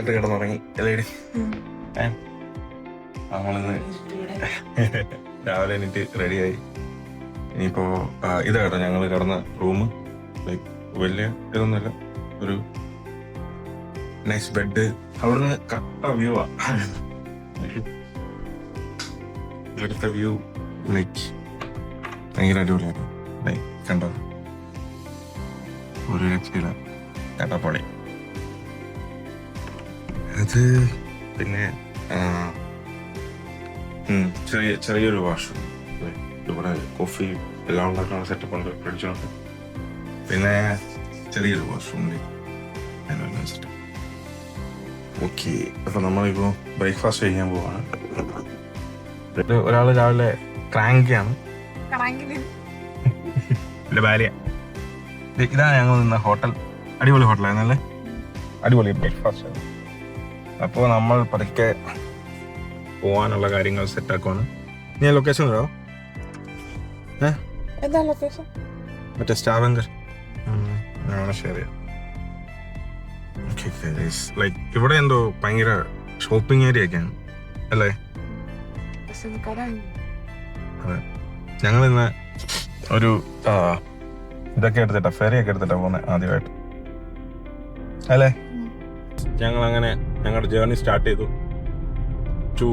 സുഖമായിട്ട് കിടന്നുറങ്ങി അല്ലേടി? നമ്മളിന്ന് രാവിലെ എണീറ്റ് റെഡിയായി. ഇനിയിപ്പോ ഇത് കേട്ടോ, ഞങ്ങൾ കിടന്ന റൂം ലൈക്ക് വലിയ ഇതൊന്നുമില്ല, ഒരു നൈസ് ബെഡ്. അവിടുന്ന് കട്ട വ്യൂ ആ, ഇവിടുത്തെ വ്യൂ ലൈക്ക് ഭയങ്കര അടിപൊളിയാണ്. ലൈക്ക് കണ്ടോ, ഒരു രക്ഷയില്ല, കട്ടപ്പൊളി. അത് പിന്നെ ചെറിയൊരു വാഷ്റൂം, ഇവിടെ കോഫി എല്ലാം ഉണ്ടാക്കാനുള്ള സെറ്റപ്പ് ഉണ്ട്, ഫ്രിഡ്ജുണ്ട്. പിന്നെ ചെറിയൊരു വാഷ്റൂം സെറ്റപ്പ്. ഓക്കെ, അപ്പൊ നമ്മളിപ്പോ ബ്രേക്ക്ഫാസ്റ്റ് കഴിക്കാൻ പോവാണ്. ഒരാള് രാവിലെ ക്രാങ്കിയാണ്, ഇതാണ് ഞങ്ങൾ നിന്ന ഹോട്ടൽ. അടിപൊളി ഹോട്ടലായിരുന്നല്ലേ, അടിപൊളി ബ്രേക്ക്ഫാസ്റ്റ്. അപ്പോൾ നമ്മൾ പതുക്കെ പോവാനുള്ള കാര്യങ്ങൾ സെറ്റാക്കുവാണ്. ഞാൻ ലൊക്കേഷൻ തരാമോ? മറ്റേ സ്റ്റാവങ്കർ ഷെയർ ചെയ്യാം. ലൈക്ക് ഇവിടെ എന്തോ ഭയങ്കര ഷോപ്പിംഗ് ഏരിയ ഒക്കെയാണ് അല്ലേ? അതെ, ഞങ്ങൾ ഇന്ന് ഒരു ഇതൊക്കെ എടുത്തിട്ടാ, ഫെറിയൊക്കെ എടുത്തിട്ടാ പോകുന്നത് ആദ്യമായിട്ട് അല്ലേ? ഞങ്ങൾ അങ്ങനെ ഞങ്ങളുടെ ജേർണി സ്റ്റാർട്ട് ചെയ്തു. ടു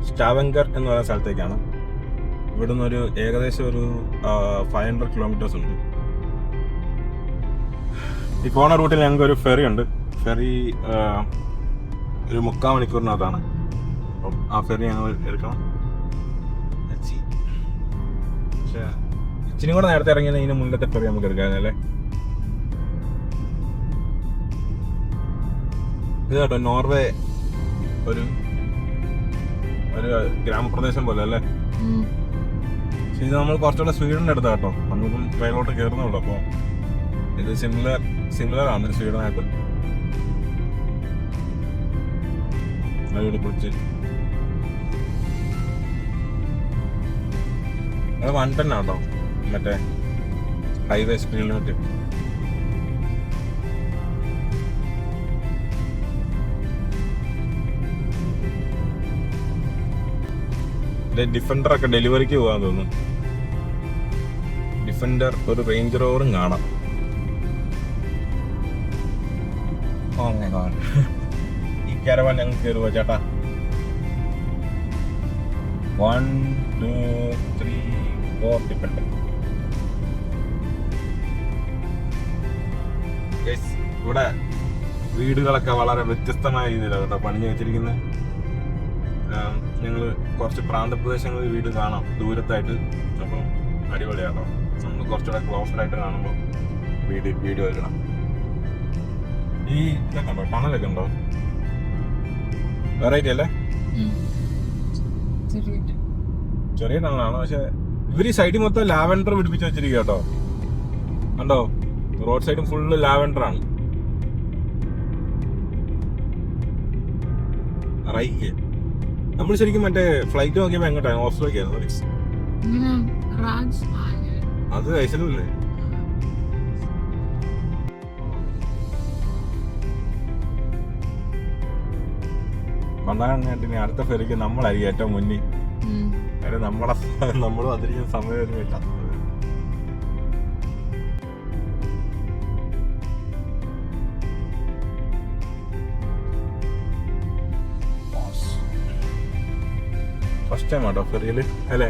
സ്റ്റാവങ്കർ എന്ന് പറയുന്ന സ്ഥലത്തേക്കാണ്. ഇവിടുന്ന് ഒരു ഏകദേശം ഒരു 500 കിലോമീറ്റേഴ്സ് ഉണ്ട്. ഈ പോണ റൂട്ടിൽ ഞങ്ങൾക്ക് ഒരു ഫെറി ഉണ്ട്. ഫെറി ഒരു 3/4 മണിക്കൂറിനകത്താണ്. അപ്പം ആ ഫെറി ഞങ്ങൾ എടുക്കണം. പക്ഷേ ഇച്ചിരി കൂടെ നേരത്തെ ഇറങ്ങിയാൽ ഇതിന് മുന്നത്തെ ഫെറി നമുക്ക് എടുക്കാനല്ലേ. ഇത് കേട്ടോ, നോർവേ ഒരു ഗ്രാമപ്രദേശം പോലെ അല്ലേ? ഇത് നമ്മൾ കുറച്ചുകൂടെ സ്വീഡന്റെ അടുത്താ കേട്ടോ, നമ്മളിപ്പം ട്രെയിനിലോട്ട് കയറുന്നുള്ളൂ. അപ്പോൾ ഇത് സിമിലർ ആണ് സ്വീഡനായിട്ട്. പിടിച്ച് അത് 110 ആട്ടോ, മറ്റേ ഹൈവേ സ്പീഡ് ലിമിറ്റ്. ഡിഫൻഡർ ഒക്കെ ഡെലിവറിക്ക് പോകാൻ തോന്നുന്നു. ഡിഫൻഡർ, ഒരു റേഞ്ച് റോവറും കാണാം. ഈ കാരവാൻ ഞങ്ങൾ കയറുക ചേട്ടാ. 1 2 3 4 ഡിഫൻഡർ. ഇവിടെ വീടുകളൊക്കെ വളരെ വ്യത്യസ്തമായ രീതിയിലാണ് കേട്ടോ പണിഞ്ഞു വെച്ചിരിക്കുന്നത്. ഞങ്ങൾ കുറച്ച് പ്രാന്തപ്രദേശങ്ങളിൽ വീട് കാണാം ദൂരത്തായിട്ട്. അപ്പം അടിപൊളിയാണോ, നമ്മൾ കുറച്ചുകൂടെ ക്ലോസ്ഡായിട്ട് കാണുമ്പോൾ വീഡിയോ എടുക്കണം. ഈ ഇതൊക്കെ ഉണ്ടോ, ടണലൊക്കെ ഉണ്ടോ? വെറൈറ്റി അല്ലേ? ചെറിയ ടണലാണ്, പക്ഷെ ഇവർ ഈ സൈഡിൽ മൊത്തം ലാവൻഡർ പിടിപ്പിച്ച് വെച്ചിരിക്കുക കേട്ടോ. കണ്ടോ, റോഡ് സൈഡും ഫുള്ള് ലാവൻഡർ ആണ്. റൈക്ക് നമ്മൾ ശരിക്കും മറ്റേ ഫ്ലൈറ്റ് നോക്കിയപ്പോ എങ്ങോട്ടാണ്? ഓസ്ലോക്കായിരുന്നു. അത് ഐസലുമില്ലേ? പണ്ടാകണ്ടിന് അടുത്ത ഫെറിക്ക് നമ്മളായിരിക്കും ഏറ്റവും മുന്നിൽ. നമ്മളും അതിരിക്കുന്ന സമയം ഇല്ല. ഫസ്റ്റ് ടൈം ആട്ടോ ഫെറിയില് അല്ലേ?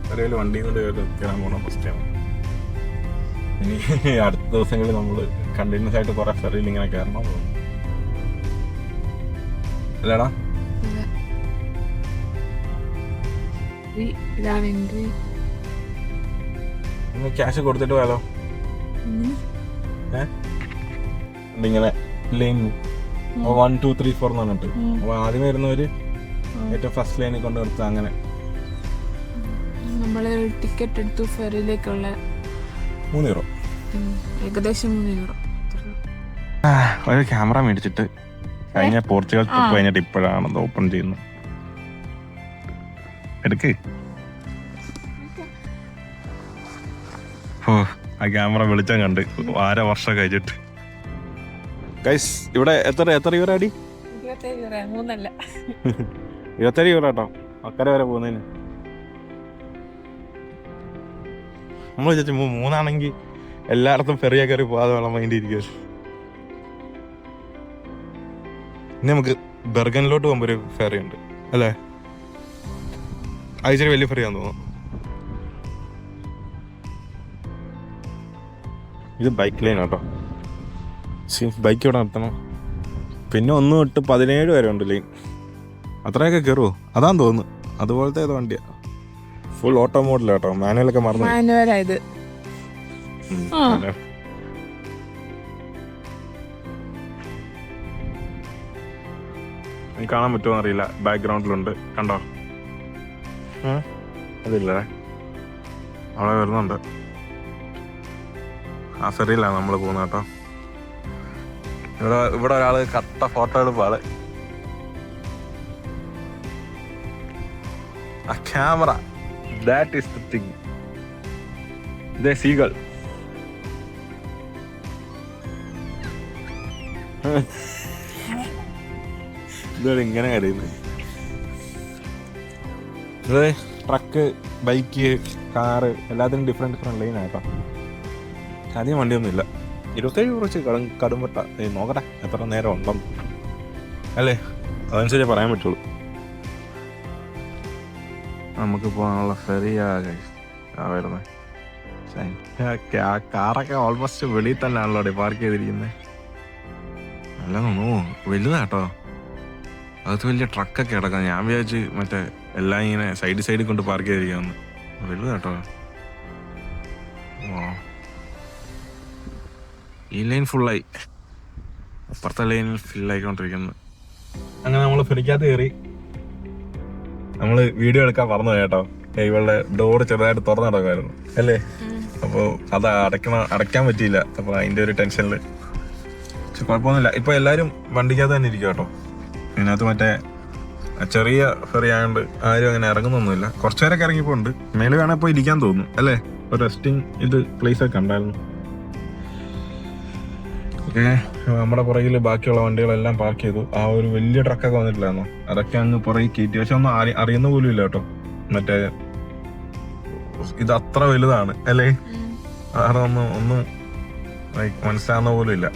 ഫെറിയിൽ വണ്ടി കൊണ്ട് കയറാൻ പോണ ഫസ്റ്റ് ടൈം. ഇനി അടുത്ത ദിവസങ്ങളിൽ നമ്മൾ കണ്ടിന്യൂസ് ആയിട്ട് കുറെ ഫെറിയിൽ ഇങ്ങനെ കയറണം അല്ലേടാ? ക്യാഷ് കൊടുത്തിട്ട് പോയാലോ? ഇങ്ങനെ ലൈൻ 1 2 3 4 എന്ന് പറഞ്ഞിട്ട്, അപ്പൊ ആദ്യമേ വരുന്നവര് ഏറ്റവും ഫസ്റ്റ് ലൈനിൽ കൊണ്ട് നിർത്തുക. അങ്ങനെ നമ്മള് ടിക്കറ്റ് എടുത്തു ഫെറിയിലേക്കുള്ള 3 യൂറോ, ഏകദേശം 3 യൂറോ. ഒരു ക്യാമറ മേടിച്ചിട്ട് കഴിഞ്ഞ പോർച്ചുഗൽ ട്രിപ്പ് കഴിഞ്ഞിട്ട് ഇപ്പോഴാണ് ഓപ്പൺ ചെയ്യുന്നത്. എടുക്ക്. ഓ, ആ ക്യാമറ വെളിച്ചം കണ്ട് 1/2 വർഷം കഴിച്ചിട്ട് ഗൈസ് ഇവിടെ എത്ര യൂറോ അടി? 27 യൂറോ, 3 അല്ല. 27 യൂറോ കേട്ടോ അക്കരെ വരെ പോകുന്നതിന്. നമ്മൾ വിചാരിച്ചു 3 എല്ലായിടത്തും ഫെറിയ കയറി പോകാതെ വേണം മൈൻഡ് ഇരിക്കുക. ഇനി നമുക്ക് ബെർഗനിലോട്ട് പോകുമ്പോൾ ഒരു ഫെറി ഉണ്ട് അല്ലേ? അത് വലിയ ഫെറിയാന്ന് തോന്നുന്നു. ഇത് ബൈക്ക് ലൈൻ കേട്ടോ. ബൈക്ക് ഇവിടെ നിർത്തണം. പിന്നെ 1 തൊട്ട് 17 വരെ ഉണ്ട് ലൈൻ. അത്രയൊക്കെ കയറുമോ? അതാന്ന് തോന്നുന്നു. അതുപോലത്തെ ഏതോ വണ്ടിയാ. ഫുൾ ഓട്ടോ മോഡൽ കേട്ടോ. മാനുവലൊക്കെ മറന്നു. മാനുവലായത്. കാണാൻ പറ്റുമോ അറിയില്ല. ബാക്ക്ഗ്രൗണ്ടിലുണ്ട് കണ്ടോ? അതില്ലേ അവിടെ വരുന്നുണ്ട്. ആ ഫെറിയിലാണ് നമ്മൾ പോകുന്നത് കേട്ടോ. ഇവിടെ ഒരാള് കട്ട ഫോട്ടോ എടുപ്പാള്. ആ camera, that is the thing. ദേ സീകൾ. ഇതാണ് ഇങ്ങനെ കരയുന്നത്. ഇത് ട്രക്ക്, ബൈക്ക്, കാറ് എല്ലാത്തിനും ഡിഫറെൻറ്റ് ലൈനാട്ടോ. അധികം വണ്ടിയൊന്നുമില്ല. 27 കുറച്ച് കടുംപെട്ട. നോക്കട്ടെ എത്ര നേരം ഉണ്ടെന്ന് അല്ലേ, അതനുസരിച്ച് പറയാൻ പറ്റുള്ളൂ. നമുക്ക് പോകാനുള്ള ഫെറിയാ വരുന്നത്. ആ കാറൊക്കെ ഓൾമോസ്റ്റ് വെളിയിൽ തന്നെ ആണല്ലോ പാർക്ക് ചെയ്തിരിക്കുന്നത്. നല്ല വലുതാട്ടോ. അകത്ത് വലിയ ട്രക്കൊക്കെ കിടക്കാം. ഞാൻ വിചാരിച്ച് മറ്റേ എല്ലാം ഇങ്ങനെ സൈഡിൽ കൊണ്ട് പാർക്ക് ചെയ്തിരിക്കാന്ന്. വലുതാട്ടോ. ഈ ലൈൻ ഫുള്ളായി, അപ്പുറത്തെ ലൈനിൽ ഫില്ലായിക്കൊണ്ടിരിക്കുന്നു. അങ്ങനെ നമ്മൾ ഫെറിക്കകത്ത് കയറി. നമ്മൾ വീഡിയോ എടുക്കാൻ പറഞ്ഞു കേട്ടോ. ഇവളുടെ ഡോറ് ചെറുതായിട്ട് തുറന്നു നടക്കുമായിരുന്നു അല്ലേ? അപ്പോൾ അത് അടയ്ക്കാൻ പറ്റിയില്ല. അപ്പോൾ അതിൻ്റെ ഒരു ടെൻഷനിൽ. പക്ഷെ കുഴപ്പമൊന്നുമില്ല. ഇപ്പോൾ എല്ലാവരും വണ്ടിക്കകത്ത് തന്നെ ഇരിക്കും കേട്ടോ. ഇതിനകത്ത് മറ്റേ ചെറിയ ഫെറി ആയതുകൊണ്ട് ആരും അങ്ങനെ ഇറങ്ങുന്നൊന്നുമില്ല. കുറച്ചു പേരൊക്കെ ഇറങ്ങിപ്പോണ്ട്. മേലെ വേണേൽ പോയി ഇരിക്കാൻ തോന്നുന്നു അല്ലേ? ഒരു റെസ്റ്റിംഗ് പ്ലേസൊക്കെ ഉണ്ടായിരുന്നു. നമ്മുടെ പുറകിൽ ബാക്കിയുള്ള വണ്ടികളെല്ലാം പാർക്ക് ചെയ്തു. ആ ഒരു വലിയ ട്രക്കൊക്കെ വന്നിട്ടില്ലായിരുന്നോ? അതൊക്കെ അങ്ങ് പുറകിൽ കയറ്റി. പക്ഷെ ഒന്നും അറിയുന്ന പോലും ഇല്ല കേട്ടോ. മറ്റേ ഇത് അത്ര വലുതാണ് അല്ലേ? അതാണ് ഒന്നും മനസ്സിലാവുന്ന പോലും ഇല്ല.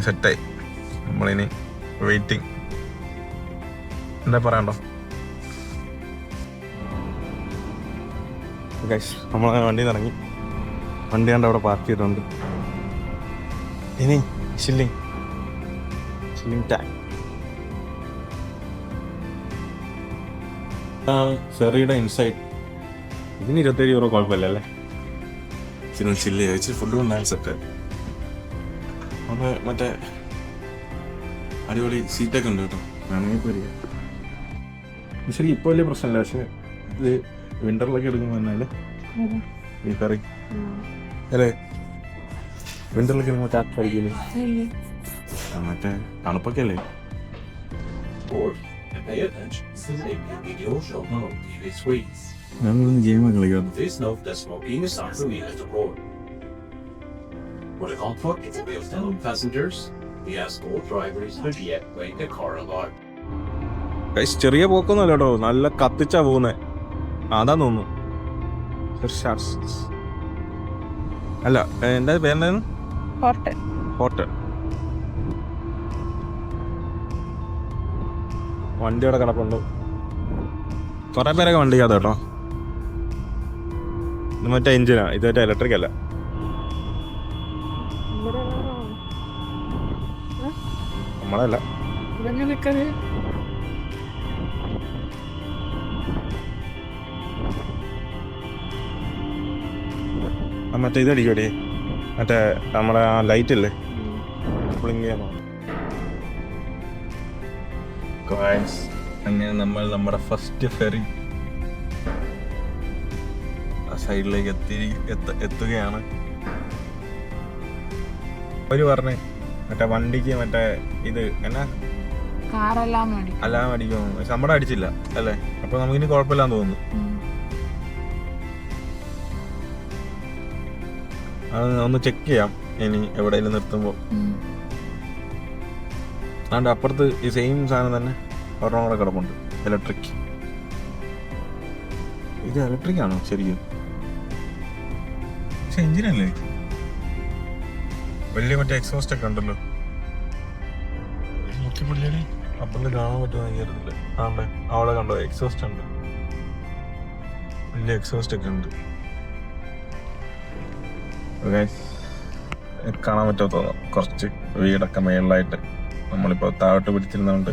സെറ്റായി. നമ്മളിനി വെയിറ്റിംഗ്. എന്താ പറയണ്ടോ? നമ്മൾ വണ്ടിയിൽ നിന്ന് ഇറങ്ങി. വണ്ടി കണ്ട് അവിടെ പാർക്ക് ചെയ്തിട്ടുണ്ട്. ഇനി ഷില്ലിങ് ടാങ്ക്. ഫെറിയുടെ ഇൻസൈഡ്. ഇതിന് 27 യൂറോ കുഴപ്പമില്ല അല്ലേ? ചില്ലി കഴിച്ച് ഫുഡ് കൊണ്ടാണ് സെറ്റ്. അവിടെ മറ്റേ അടിപൊളി സീറ്റൊക്കെ ഉണ്ട് കേട്ടോ. വേണമെങ്കിൽ പോയി. ശരി ഇപ്പോൾ വലിയ പ്രശ്നമില്ല. പക്ഷെ ഇത് വിന്ററിലൊക്കെ എടുക്കുമ്പോൾ തന്നെയല്ലേ ഈ ഫെറി അല്ലേ? വിന്ററിലൊക്കെ എടുക്കുമ്പോൾ കാറ്റായിരിക്കില്ലേ? മറ്റേ തണുപ്പൊക്കെ അല്ലേ? ഞങ്ങളൊന്ന് ഗെയിമൊക്കെ കളിക്കാം. For the comfort of your fellow passengers, we ask all drivers to deactivate the car alarm. ചെറിയ പോക്കൊന്നുമല്ല കേട്ടോ. നല്ല കത്തിച്ചാ പോകുന്നേ. അതാ തോന്നുന്നു. അല്ല എന്താ പേരെന്തായിരുന്നു? ഹോട്ടൽ. വണ്ടി അവിടെ കിടപ്പുണ്ട്. കുറെ പേരൊക്കെ വണ്ടിക്കകത്ത് കേട്ടോ. ഇത് മറ്റേ എഞ്ചിനാ, ഇത് മറ്റേ ഇലക്ട്രിക് അല്ല. നമ്മളല്ല. മറ്റേ ഇതടിക്കടി, മറ്റേ നമ്മളെ ആ ലൈറ്റ് ഇല്ലേ ബ്ലിങ്ക് ചെയ്യാൻ. അങ്ങനെ നമ്മൾ നമ്മുടെ ഫസ്റ്റ് ഫെറി ആ സൈഡിലേക്ക് എത്തുകയാണ്. അവര് പറഞ്ഞേ മറ്റേ വണ്ടിക്ക് മറ്റേ ഇത് എന്നാ അലാം അടിക്കും. പക്ഷെ നമ്മുടെ അടിച്ചില്ല അല്ലേ? അപ്പൊ നമുക്കിനി കുഴപ്പമില്ലാന്ന് തോന്നുന്നു. അത് ഒന്ന് ചെക്ക് ചെയ്യാം. ഇനി എവിടെയെങ്കിലും നിർത്തുമ്പോൾ. അതുകൊണ്ട് അപ്പുറത്ത് ഈ സെയിം സാധനം തന്നെ ഒരെണ്ണം കൂടെ കിടപ്പുണ്ട്, ഇലക്ട്രിക്. ഇത് ഇലക്ട്രിക് ആണോ ശരിക്കും? പക്ഷെ എഞ്ചിനല്ലേ, വലിയ മറ്റേ എക്സോസ്റ്റ് ഒക്കെ ഉണ്ടല്ലോ. മുക്കിപ്പിടിച്ചാൽ അപ്പുറത്ത് കാണാൻ പറ്റുന്ന കയറുന്നില്ല. ആണ്ടേ അവിടെ കണ്ടോ എക്സോസ്റ്റ് ഉണ്ട്, വലിയ എക്സോസ്റ്റ് ഒക്കെ ഉണ്ട്. കാണാൻ പറ്റുമോ തോന്നുന്നു, കുറച്ച് വീടൊക്കെ മേളിലായിട്ട്. നമ്മളിപ്പോ താഴോട്ട് പിടിച്ചിരുന്നോണ്ട്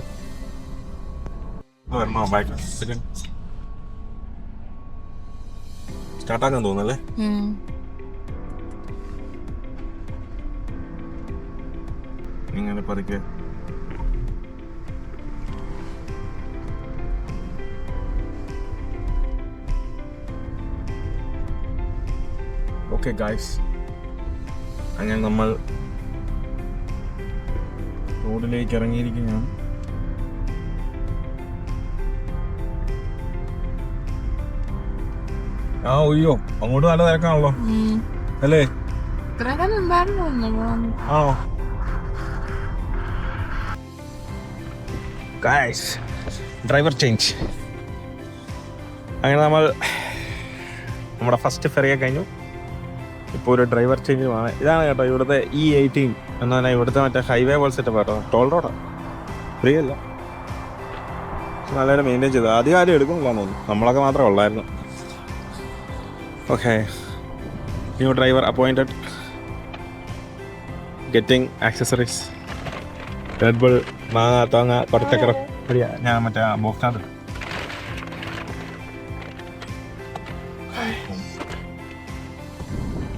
സ്റ്റാർട്ടാക്കാൻ തോന്നുന്നല്ലേ. ഇങ്ങനെ പതുക്കെ ഓക്കെ ഗായ്സ്, അങ്ങനെ നമ്മൾ റോഡിലേക്ക് ഇറങ്ങിയിരിക്കുകയാണ്. അയ്യോ അങ്ങോട്ട് നല്ല തിരക്കാണല്ലോ അല്ലേ? ആണോ? Guys driver change. അങ്ങനെ നമ്മൾ നമ്മുടെ ഫസ്റ്റ് ഫെറിയെ കഴിഞ്ഞു. ഇപ്പോൾ ഒരു ഡ്രൈവർ ചേഞ്ചുമാണ്. ഇതാണ് കേട്ടോ ഇവിടുത്തെ E18 എന്ന് പറഞ്ഞാൽ ഇവിടുത്തെ മറ്റേ ഹൈവേ പോലെ സെറ്റപ്പ് കേട്ടോ. ടോൾ റോഡാണ്, ഫ്രീ അല്ല, നല്ലപോലെ മെയിൻറ്റെയിൻ ചെയ്തു. ആദ്യം എടുക്കുന്നില്ലാന്ന് തോന്നുന്നു, നമ്മളൊക്കെ മാത്രമേ ഉള്ളായിരുന്നു. Okay, new driver appointed, getting accessories, red bull, മാങ്ങ, തോങ്ങ, കൊടച്ചക്കര. ഞാൻ മറ്റേ ബോക്സിനകത്ത്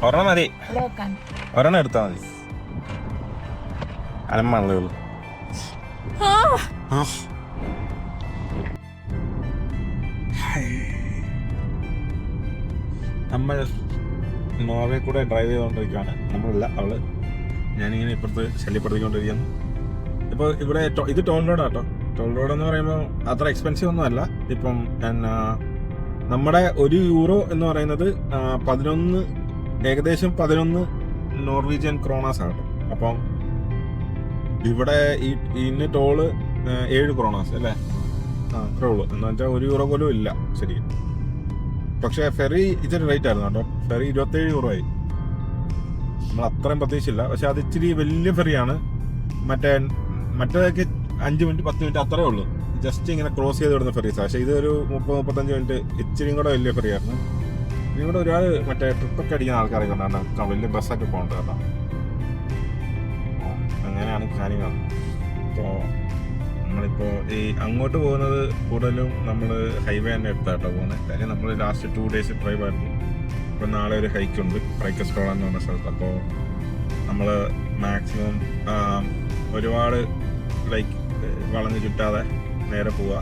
ഒരെണ്ണം മതി, ഒരെണ്ണം എടുത്താൽ മതി. അലമാണല്ലോ ഉള്ളു. നമ്മൾ നോർവേ കൂടെ ഡ്രൈവ് ചെയ്തുകൊണ്ടിരിക്കുകയാണ്. നമ്മളല്ല, അവള്. ഞാനിങ്ങനെ ഇപ്പുറത്ത് ശല്യപ്പെടുത്തിക്കൊണ്ടിരിക്കുന്നു. ഇപ്പോൾ ഇവിടെ ഇത് ടോൾ റോഡാണ് കേട്ടോ. ടോൾ റോഡ് എന്ന് പറയുമ്പോൾ അത്ര എക്സ്പെൻസീവ് ഒന്നും അല്ല. ഇപ്പം നമ്മുടെ €1 എന്ന് പറയുന്നത് 11, ഏകദേശം 11 നോർവീജിയൻ ക്രോണാസ് ആണ്. അപ്പം ഇവിടെ ഇന്ന് ടോള് 7 ക്രോണാസ് അല്ലേ? അത്രേ ഉള്ളൂ. എന്ന് വെച്ചാൽ €1 പോലും ഇല്ല ശരി. പക്ഷേ ഫെറി ഇച്ചിരി റേറ്റ് ആയിരുന്നു കേട്ടോ. ഫെറി €27 ആയി. നമ്മൾ അത്രയും പ്രതീക്ഷിച്ചില്ല. പക്ഷെ അത് ഇച്ചിരി വലിയ ഫെറിയാണ്. മറ്റേതൊക്കെ 5 മിനിറ്റ് 10 മിനിറ്റ് അത്രേ ഉള്ളൂ, ജസ്റ്റ് ഇങ്ങനെ ക്രോസ് ചെയ്ത് വിടുന്ന ഫെറീസാണ്. പക്ഷേ ഇതൊരു 30-35 മിനിറ്റ്, ഇച്ചിരിയും കൂടെ വലിയ ഫെറിയായിരുന്നു. ഇവിടെ ഒരുപാട് മറ്റേ ട്രിപ്പൊക്കെ അടിക്കുന്ന ആൾക്കാരൊക്കെ ഉണ്ടാകും, വലിയ ബസ്സൊക്കെ പോകുന്നുണ്ട് കേട്ടോ. അങ്ങനെയാണ് കാര്യങ്ങൾ. അപ്പോൾ നമ്മളിപ്പോൾ ഈ അങ്ങോട്ട് പോകുന്നത് കൂടുതലും നമ്മൾ ഹൈവേ തന്നെ എടുത്താട്ടോ പോകുന്നത്. കാര്യം നമ്മൾ ലാസ്റ്റ് 2 ഡേയ്സ് ഡ്രൈവ് ആയിരുന്നു. ഇപ്പോൾ നാളെ ഒരു ഹൈക്കുണ്ട്, ഫ്രൈക്കസ്റ്റോള എന്ന് പറഞ്ഞ സ്ഥലത്ത്. അപ്പോൾ നമ്മൾ മാക്സിമം ഒരുപാട് വളഞ്ഞ് ചുറ്റാതെ നേരെ പോവുക.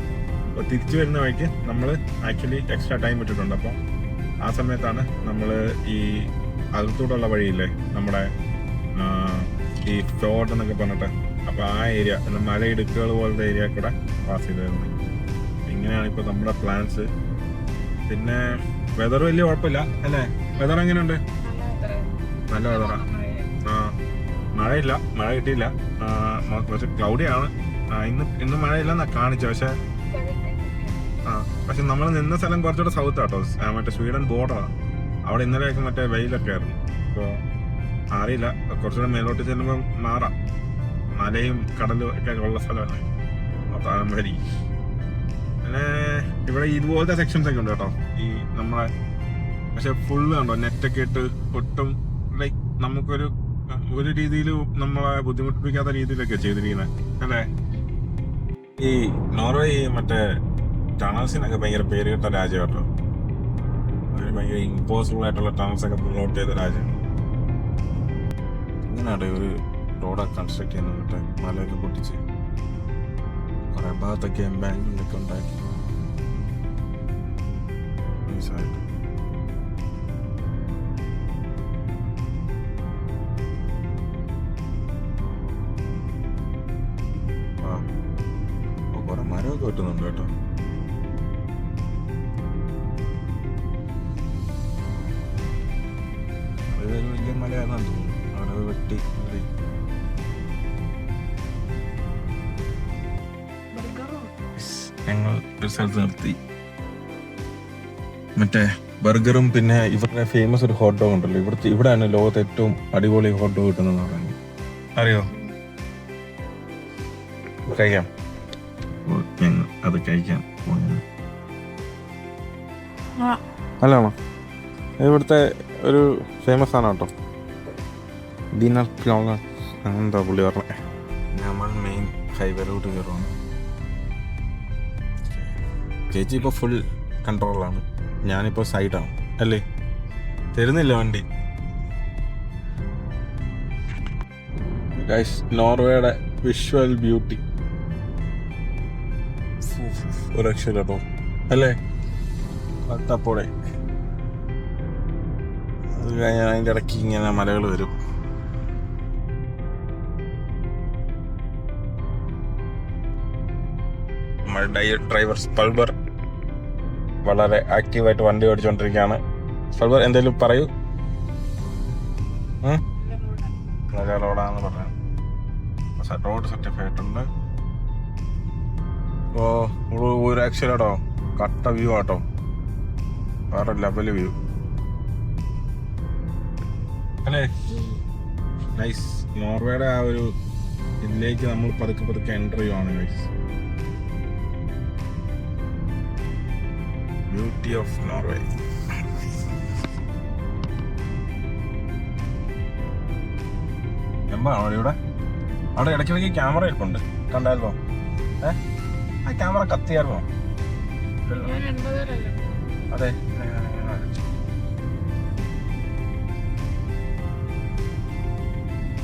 അപ്പോൾ തിരിച്ചു വരുന്ന വഴിക്ക് നമ്മൾ ആക്ച്വലി എക്സ്ട്രാ ടൈം ഇട്ടിട്ടുണ്ട്. അപ്പോൾ ആ സമയത്താണ് നമ്മൾ ഈ അകത്തൂടുള്ള വഴിയില്ലേ, നമ്മുടെ ഈ ഫ്ലോട്ട് എന്നൊക്കെ പറഞ്ഞിട്ട്, അപ്പോൾ ആ ഏരിയ മലയിടുക്കുകൾ പോലത്തെ ഏരിയ കൂടെ പാസ് ചെയ്ത് വരുന്നത്. ഇങ്ങനെയാണ് ഇപ്പോൾ നമ്മുടെ പ്ലാൻസ്. പിന്നെ വെതർ വലിയ കുഴപ്പമില്ല അല്ലേ? വെതർ എങ്ങനെയുണ്ട്? നല്ല വെതറാ. മഴയില്ല, മഴ കിട്ടിയില്ല, കുറച്ച് ക്ലൗഡിയാണ്. ഇന്ന് മഴയില്ലെന്നാ കാണിച്ചത്. പക്ഷെ നമ്മൾ നിന്ന സ്ഥലം കുറച്ചുകൂടെ സൗത്ത് ആട്ടോ, മറ്റേ സ്വീഡൻ ബോർഡറാണ്. അവിടെ ഇന്നലെയൊക്കെ മറ്റേ വെയിലൊക്കെ ആയിരുന്നു. അപ്പോൾ അറിയില്ല, കുറച്ചുകൂടെ മേലോട്ട് ചെല്ലുമ്പോൾ മാറാം. മലയും കടലും ഒക്കെ ഉള്ള സ്ഥലമല്ലേ, താഴം വരി. പിന്നെ ഇവിടെ ഇതുപോലത്തെ സെക്ഷൻസ് ഒക്കെ ഉണ്ട് കേട്ടോ, ഈ നമ്മളെ. പക്ഷെ ഫുള്ള് കണ്ടോ നെറ്റൊക്കെ ഇട്ട് ഒട്ടും നമുക്കൊരു രീതിയിൽ നമ്മളെ ബുദ്ധിമുട്ടിപ്പിക്കാത്ത രീതിയിലൊക്കെ ചെയ്തിരിക്കുന്നത് അല്ലേ? ഈ നോർവേ മറ്റേ ടണൽസിനൊക്കെ ഭയങ്കര പേര് കേട്ട രാജ്യം കേട്ടോ. ഭയങ്കര ഇമ്പോസിബിൾ ആയിട്ടുള്ള ടണൽസ് ഒക്കെ പ്രൊമോട്ട് ചെയ്ത രാജ്യം. ഇങ്ങനെയാണ് ഒരു റോഡൊക്കെ കൺസ്ട്രക്ട് ചെയ്യുന്നത്, മലയൊക്കെ പൊട്ടിച്ച് കുറെ ഭാഗത്തൊക്കെ എംബാങ്ക്മെന്റൊക്കെ ഉണ്ടാക്കി നൈസായിട്ട്. കുറെ മരമൊക്കെ വെട്ടുന്നുണ്ട് കേട്ടോ. ഇതൊരു വലിയ മലയാണെന്ന് തോന്നുന്നു. അവിടെ വെട്ടി ഞങ്ങൾ ഒരു സ്ഥലത്ത് നിർത്തി. മറ്റേ ബർഗറും പിന്നെ ഇവരുടെ ഫേമസ് ഒരു ഹോട്ട് ഡോഗ് ഉണ്ടല്ലോ, ഇവിടെയാണ് ലോകത്ത് ഏറ്റവും അടിപൊളി ഹോട്ട് ഡോഗ് കിട്ടുന്നതെന്ന് പറയുന്നത്. അറിയോ? കഴിക്കാം. ഞങ്ങൾ അത് കഴിക്കാൻ പോകുന്നു. അല്ലാണോ? ഇവിടുത്തെ ഒരു ഫേമസ് ആണ് കേട്ടോ, ഡിന്നർ പ്ലോഗർ എന്താ പുള്ളി പറഞ്ഞത്. നമ്മൾ മെയിൻ ഹൈവേയിലോട്ട് കയറുവാണ്. ചേച്ചി ഇപ്പോൾ ഫുൾ കൺട്രോളാണ്, ഞാനിപ്പോൾ സൈഡാണ് അല്ലേ, തരുന്നില്ല വണ്ടി. ഗൈസ്, നോർവേയുടെ വിഷ്വൽ ബ്യൂട്ടി ഒരു രക്ഷയില്ല കേട്ടോ അല്ലേ. തപ്പോടെ അത് കഴിഞ്ഞാൽ അതിൻ്റെ ഇടയ്ക്ക് ഇങ്ങനെ മലകൾ വരും. നമ്മുടെ ഡ്രൈവർ സ്പൾബർ വളരെ ആക്റ്റീവായിട്ട് വണ്ടി ഓടിച്ചുകൊണ്ടിരിക്കുകയാണ്. സ്പൾബർ എന്തെങ്കിലും പറയൂ. നല്ല റോഡാന്ന് പറഞ്ഞു, റോഡ് സർട്ടിഫൈ ആയിട്ടുണ്ട്. ഒരു രക്ഷയിലോ, കട്ട വ്യൂ ആട്ടോ, വേറെ ലെവല് വ്യൂ അല്ലേ. നൈസ്. നോർവേയുടെ ആ ഒരു ഇതിലേക്ക് നമ്മൾ പതുക്കെ പതുക്കെ എൻ്റർ ചെയ്യുവാണ് ഗൈസ്. Beauty of Norway. എമ്പാണോ ഇവിടെ? അവിടെ ഇടയ്ക്കിടയ്ക്ക് ക്യാമറ ഇരിപ്പുണ്ട്, കണ്ടായിരുന്നോ? ആ ക്യാമറ കത്തിയായിരുന്നോ? അതെ.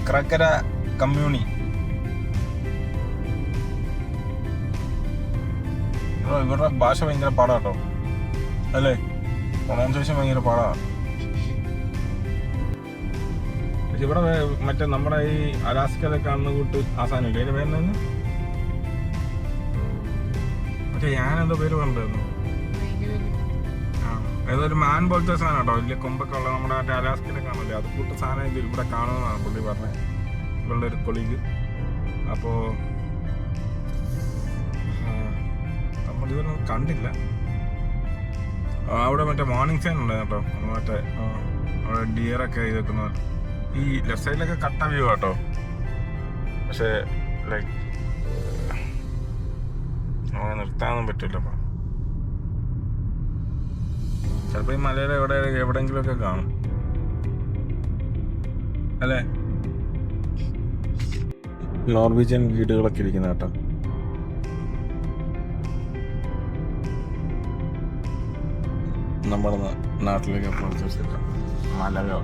ക്രക്കര കമ്മ്യൂണി. ഇവരുടെ ഭാഷ ഭയങ്കര പാടാട്ടോ അല്ലേ, പ്രൊണൗൺസിയേഷൻ ഭയങ്കര പാടാണ്. പക്ഷെ ഇവിടെ മറ്റേ നമ്മുടെ ഈ അലാസ്കയിലൊക്കെ കാണുന്ന കൂട്ട് ആസാനില്ല. അതിന്റെ പേരെന്ന് മറ്റേ ഞാനെന്തോ പേര് പറഞ്ഞിരുന്നു, ഏതൊരു മാൻ പോലത്തെ സാധനം കേട്ടോ, വലിയ കൊമ്പൊക്കെ ഉള്ള നമ്മുടെ മറ്റേ അലാസ്കയിലൊക്കെ കാണില്ലേ, അത് കൂട്ട് സാധനം ഇത് ഇവിടെ കാണുന്നതാണ് പുള്ളി പറഞ്ഞത്, ഇവളുടെ ഒരു കൊളീഗ്. അപ്പോൾ നമ്മളിതൊന്നും കണ്ടില്ല. അവിടെ മറ്റേ മോർണിംഗ് സൈൻ ഉണ്ട് കേട്ടോ, മറ്റേ അവിടെ ഡിയറൊക്കെ ഇതൊക്കെ. ഈ ലെഫ്റ്റ് സൈഡിലൊക്കെ കട്ട വ്യൂ കേട്ടോ, പക്ഷേ ലൈക്ക് നിർത്താനൊന്നും പറ്റില്ല. അപ്പം ചിലപ്പോൾ ഈ മലയുടെ എവിടെയെങ്കിലുമൊക്കെ കാണും അല്ലേ. നോർവീജിയൻ വീടുകളൊക്കെ ഇരിക്കുന്ന കേട്ടോ. നമ്മുടെ നാട്ടിലേക്ക് അപ്രോച്ച് മലകൾ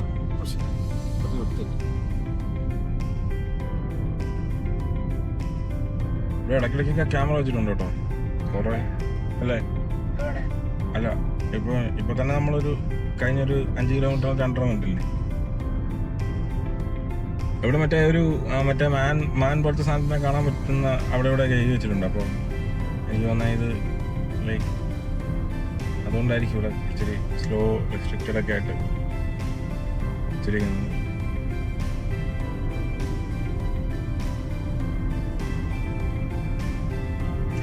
ഇവിടെ ഇടയ്ക്കിടയ്ക്കൊക്കെ ക്യാമറ വെച്ചിട്ടുണ്ട് കേട്ടോ കുറേ അല്ലേ. അല്ല, ഇപ്പൊ തന്നെ നമ്മളൊരു കഴിഞ്ഞൊരു 5 കിലോമീറ്റർ 2.5 മിനിറ്റില്ലേ ഇവിടെ മറ്റേ മാൻ പോലത്തെ സാധനത്തിനെ കാണാൻ പറ്റുന്ന അവിടെ ഇവിടെ എഴുതി വെച്ചിട്ടുണ്ട്. അപ്പോൾ എനിക്ക് തോന്നുന്നത് ഇത് ലൈക്ക് അതുകൊണ്ടായിരിക്കും ഇവിടെ ഇച്ചിരി സ്ലോ റെസ്ട്രിക്റ്റഡ് ഒക്കെ ആയിട്ട് വെച്ചിരിക്കുന്നത്.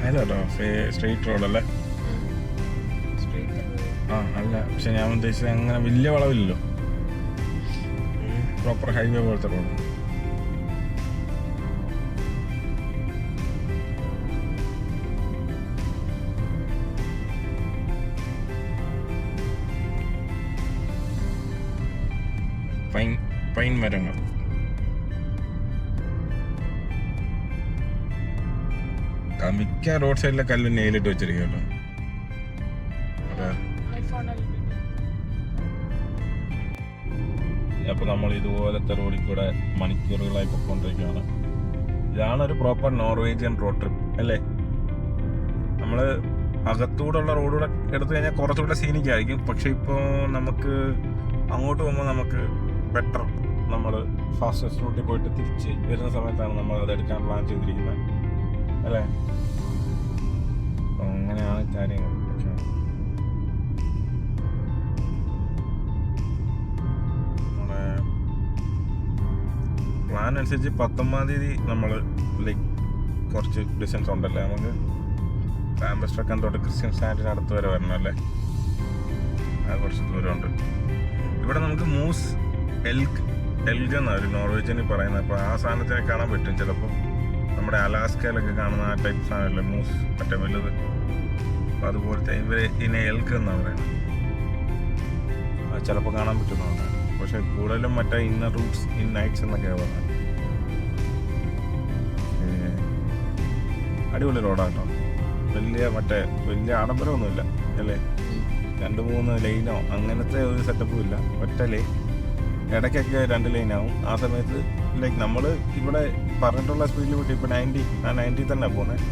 അല്ല കേട്ടോ, സ്ട്രെയിറ്റ് റോഡല്ലേ. അല്ല, പക്ഷെ ഞാൻ ഉദ്ദേശിച്ചത് അങ്ങനെ വലിയ വളവില്ലല്ലോ, പ്രോപ്പർ ഹൈവേ പോലത്തെ റോഡ്. പൈൻ മരങ്ങൾ. മിക്ക റോഡ് സൈഡിലെ കല്ല് നെയിലിട്ട് വെച്ചിരിക്കുമല്ലോ. അപ്പൊ നമ്മൾ ഇതുപോലത്തെ റോഡിൽ കൂടെ മണിക്കൂറുകളായി പൊയ്ക്കൊണ്ടിരിക്കുകയാണ്. ഇതാണ് ഒരു പ്രോപ്പർ നോർവേജിയൻ റോഡ് ട്രിപ്പ് അല്ലേ. നമ്മള് അകത്തൂടുള്ള റോഡൂടെ എടുത്തു കഴിഞ്ഞാൽ കുറച്ചുകൂടെ സീനിക് ആയിരിക്കും. പക്ഷെ ഇപ്പോൾ നമുക്ക് അങ്ങോട്ട് പോകുമ്പോൾ നമുക്ക് ബെറ്റർ, നമ്മൾ ഫാസ്റ്റസ്റ്റ് റൂട്ടിൽ പോയിട്ട് തിരിച്ച് വരുന്ന സമയത്താണ് നമ്മൾ അത് എടുക്കാൻ പ്ലാൻ ചെയ്തിരിക്കുന്നത് അല്ലേ. അങ്ങനെയാണ് കാര്യങ്ങൾ. അതിനനുസരിച്ച് 19-ാം തീയതി നമ്മൾ ലൈക്ക് കുറച്ച് ഡിസ്റ്റൻസ് ഉണ്ടല്ലേ നമുക്ക് ആംബസ്റ്റർ തൊട്ട് ക്രിസ്ത്യൻ സ്റ്റാൻഡിന് അടുത്ത് വരെ വരണം അല്ലേ. അത് കുറച്ച് ദൂരമുണ്ട്. ഇവിടെ നമുക്ക് മൂസ് എൽഗ് എന്നാണ് ഒരു നോർവേജിയനിൽ പറയുന്നത്. അപ്പോൾ ആ സാധനത്തിനെ കാണാൻ പറ്റും ചിലപ്പോൾ. നമ്മുടെ അലാസ്കയിലൊക്കെ കാണുന്ന ആ ടൈപ്പ് സാധനമല്ലേ മൂസ്, മറ്റേ വലുത്. അപ്പോൾ അതുപോലത്തെ ഇതിനെ എൽഗ് എന്നാണ് പറയുന്നത്. അത് ചിലപ്പോൾ കാണാൻ പറ്റുന്നതാണ്. പക്ഷെ കൂടുതലും മറ്റേ ഇന്നർ റൂട്ട്സ് ഇൻ നൈറ്റ്സ് എന്നൊക്കെയാണ് പറയുന്നത്. അടിപൊളി റോഡാട്ടോ. വലിയ ആഡംബരമൊന്നുമില്ല അല്ലേ. 2-3 ലൈനോ അങ്ങനത്തെ ഒരു സെറ്റപ്പും ഇല്ല. ഒറ്റ ലൈൻ, ഇടയ്ക്കൊക്കെ 2 ലൈനാവും. ആ സമയത്ത് ലൈക്ക് നമ്മൾ ഇവിടെ പറഞ്ഞിട്ടുള്ള സ്പീഡിൽ വിട്ട് ഇപ്പോൾ 90 തന്നെ പോകുന്നത്.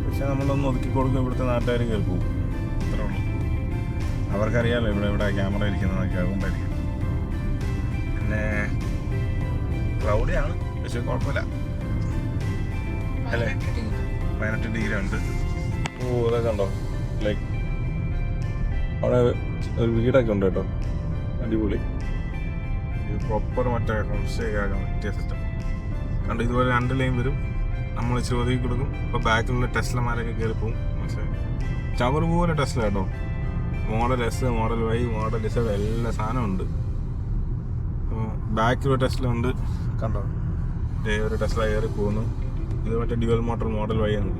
പക്ഷെ നമ്മളൊന്ന് ഒതുക്കി കൊടുക്കും, ഇവിടുത്തെ നാട്ടുകാർ കയറി പോകും. അത്രേ ഉള്ളൂ. അവർക്കറിയാമല്ലോ ഇവിടെ ക്യാമറ ഇരിക്കുന്നതൊക്കെ, അതുകൊണ്ടായിരിക്കും. പിന്നെ ക്ലൗഡിയാണ്, പക്ഷെ കുഴപ്പമില്ല അല്ലേ. 18 ഡിഗ്രി ഉണ്ട്. അതൊക്കെ ഉണ്ടോ ലൈക്ക് അവിടെ ഒരു വീടൊക്കെ ഉണ്ട് കേട്ടോ, അടിപൊളി. പ്രോപ്പർ മറ്റേ ഹോം സ്റ്റേ ആകാൻ പറ്റിയ സിസ്റ്റം കണ്ട്. ഇതുപോലെ 2 ലൈൻ വരും, നമ്മൾ ഇച്ചിരി ഒതുക്കി കൊടുക്കും. ഇപ്പോൾ ബാക്കിലുള്ള ടെസ്ലമാരൊക്കെ കയറി പോകും. പക്ഷേ ചവർ പോലെ ടെസ്ല കേട്ടോ. Model S, model Y, model Z എല്ലാ സാധനവും ഉണ്ട്. ബാക്കിലുള്ള ടെസ്ല ഉണ്ട് കണ്ടോ. ഒരു ടെസ്ല കയറി പോകുന്നു. ഇത് മറ്റേ ഡ്യുവൽ മോട്ടർ മോഡൽ Y ആണ്.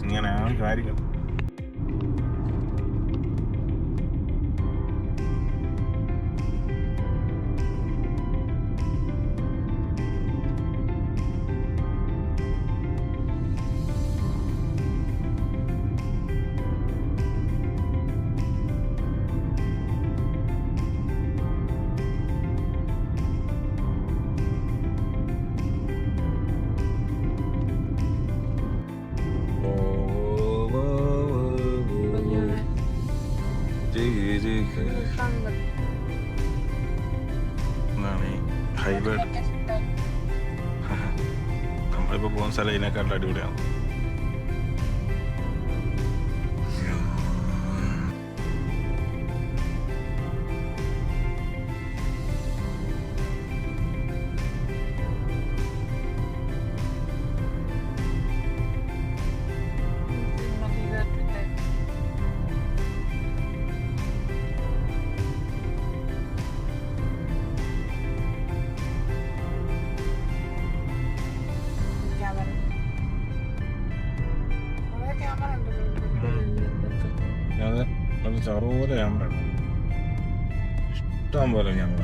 ഇങ്ങനെയാണ് കാര്യങ്ങൾ. ഹൈവേ നമ്മളിപ്പോൾ പോകുന്ന സ്ഥലം ഇതിനെക്കാട്ടിലും അടിപൊളിയാണ്. അത് ചെറുപോലെ ക്യാമറ, ഇഷ്ടം പോലെ ക്യാമറ.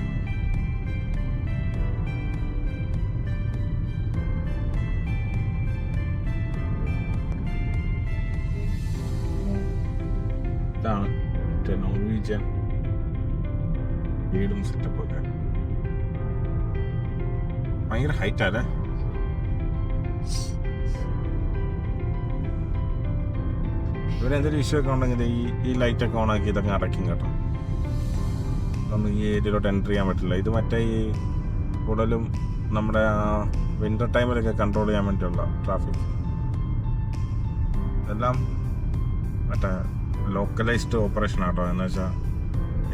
ഇതാണ് നോർവീജിയൻ വീടും സെറ്റപ്പൊക്കെ. ഭയങ്കര ഹൈറ്റാല്ലേ. ഇവിടെ എന്തെങ്കിലും ഇഷ്യൂ ഒക്കെ ഉണ്ടെങ്കിൽ ഈ ലൈറ്റൊക്കെ ഓണാക്കി ഇതൊക്കെ അടയ്ക്കും കേട്ടോ. ഒന്നും ഈ ഏരിയയിലോട്ട് എൻട്രി ചെയ്യാൻ പറ്റില്ല. ഇത് മറ്റേ ഈ കൂടുതലും നമ്മുടെ വിൻ്റർ ടൈമിലൊക്കെ കൺട്രോൾ ചെയ്യാൻ വേണ്ടിയുള്ള ട്രാഫിക്. ഇതെല്ലാം മറ്റേ ലോക്കലൈസ്ഡ് ഓപ്പറേഷൻ ആട്ടോ. എന്ന് വെച്ചാൽ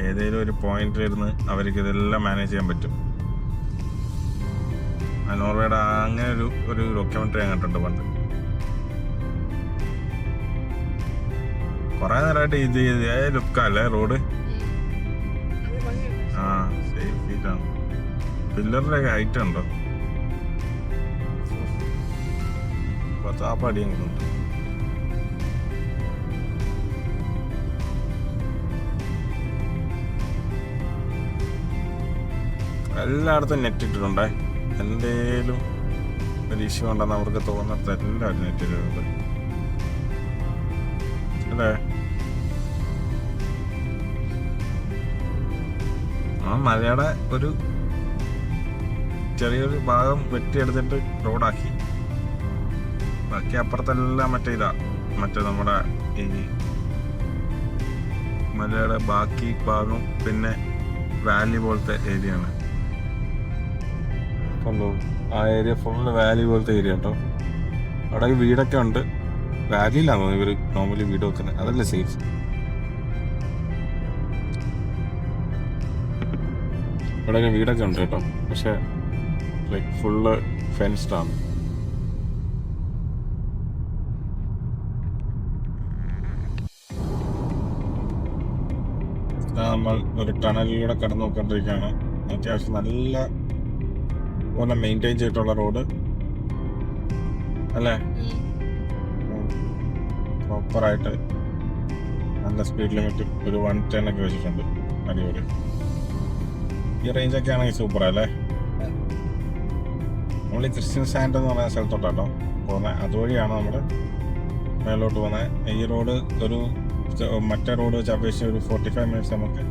ഏതെങ്കിലും ഒരു പോയിന്റിലിരുന്ന് അവർക്ക് ഇതെല്ലാം മാനേജ് ചെയ്യാൻ പറ്റും. നോർവേയുടെ അങ്ങനെ ഒരു ഡോക്യുമെൻ്ററി ഞാൻ കണ്ടിട്ടുണ്ട് പണ്ട്. കുറേ നേരമായിട്ട് ഇത് ഇതേ ലുക്കല്ലേ റോഡ്. ആ സേഫ് സീറ്റാണ്. പില്ലറിൻ്റെ ഒക്കെ ഹൈറ്റ് ഉണ്ടോ. പത്താപ്പടി ഉണ്ട്. എല്ലായിടത്തും നെറ്റ് ഇട്ടിട്ടുണ്ടേ. എന്തേലും ഒരു ഇഷ്യൂ ഉണ്ടെന്ന് അവർക്ക് തോന്നാത്ത എല്ലാവരും നെറ്റ് ഇട്ടിട്ടുണ്ട് അല്ലേ. ആ മലയുടെ ഒരു ചെറിയൊരു ഭാഗം വെട്ടിയെടുത്തിട്ട് റോഡാക്കി. ബാക്കി അപ്പുറത്തെല്ലാം മറ്റേ മറ്റേ നമ്മുടെ ഈ മലയുടെ ബാക്കി ഭാഗം പിന്നെ വാലി പോലത്തെ ഏരിയ ആണ്. ആ ഏരിയ ഫുള്ള് വാലി പോലത്തെ ഏരിയ കേട്ടോ. അവിടെ വീടൊക്കെ ഉണ്ട്. വാലിയിലാണോ ഇവർ നോർമലി വീട് വെക്കുന്നത്? അതല്ലേ സേഫ്. ഇവിടെ വീടൊക്കെ ഉണ്ട് കേട്ടോ. പക്ഷെ ലൈക്ക് ഫുള്ള് ഫെൻസ്ഡ് ആണ്. നമ്മൾ ഒരു ടണലിലൂടെ കടന്നു നോക്കിക്കൊണ്ടിരിക്കുകയാണ്. അത്യാവശ്യം നല്ല പോലെ മെയിൻറ്റെയിൻ ചെയ്തിട്ടുള്ള റോഡ് അല്ലേ, പ്രോപ്പറായിട്ട് നല്ല സ്പീഡ് ലിമിറ്റ് ഒരു 110 ഒക്കെ വെച്ചിട്ടുണ്ട്. അടിപൊളി. ഈ റേഞ്ചൊക്കെ ആണെങ്കിൽ സൂപ്പർ അല്ലേ. നമ്മൾ ഈ ക്രിസ്ത്യൻ സാൻഡ് എന്ന് പറയുന്ന സ്ഥലത്തോട്ടാട്ടോ പോകുന്നത്. അതുവഴിയാണ് നമ്മൾ മേലോട്ട് പോകുന്നത്. ഈ റോഡ് ഒരു മറ്റേ റോഡ് വെച്ച് അപേക്ഷിച്ച് ഒരു 45 മിനിറ്റ്സ് നമുക്ക്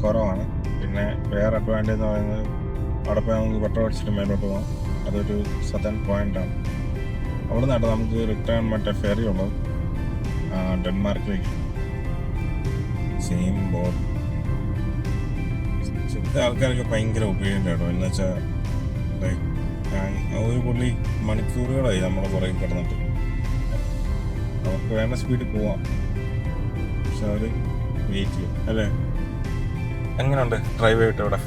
കുറവാണ്. പിന്നെ വേറെ അഡ്വാൻറ്റേജ് എന്ന് പറയുന്നത് അവിടെ പോയി നമുക്ക് പെട്രോൾ അടിച്ചിട്ട് മേലോട്ട് പോകാം. അതൊരു സദൻ പോയിൻ്റാണ്. അവിടെ നിന്നായിട്ട് നമുക്ക് റിട്ടേൺ മറ്റേ ഫെറി ഉള്ളത് ഡെൻമാർക്കിലേക്ക്. Same board. ചില ആൾക്കാരൊക്കെ ഭയങ്കര ഒപ്പീനിയൻ്റ് ആട്ടോ. എന്ന് വെച്ചാൽ ഒരു പുള്ളി മണിക്കൂറുകളായി നമ്മളെ പുറകെ കിടന്നിട്ട്. അവർക്ക് വേണ്ട സ്പീഡിൽ പോവാം, പക്ഷെ അവർ വെയിറ്റ് ചെയ്യും അല്ലേ. എങ്ങനെയുണ്ട് ഡ്രൈവ് ചെയ്തിട്ട് ഇവിടെ?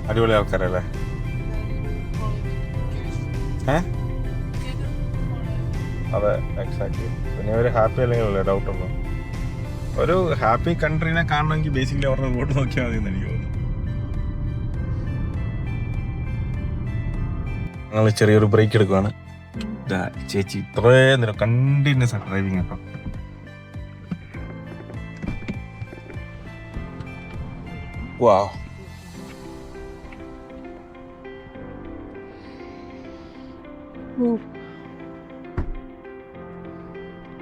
അടിപൊളി ആൾക്കാരല്ലേ? അതെ, എക്സാക്ട്ലി. പിന്നെ ഒരു ഹാപ്പി അല്ലെങ്കിലല്ലേ ഡൗട്ടൊന്നും. ഒരു ഹാപ്പി കൺട്രീനെ കാണണമെങ്കിൽ ബേസിക്കലി അവരുടെ റോഡ് നോക്കിയാൽ മതി എന്ന് എനിക്ക് തോന്നുന്നു. ഞങ്ങൾ ചെറിയൊരു ബ്രേക്ക് എടുക്കുവാണ്. ചേച്ചി ഇത്രയും നേരം കണ്ടിന്യൂസ് ആണ് ഡ്രൈവിംഗ് കേട്ടോ. വാവ്,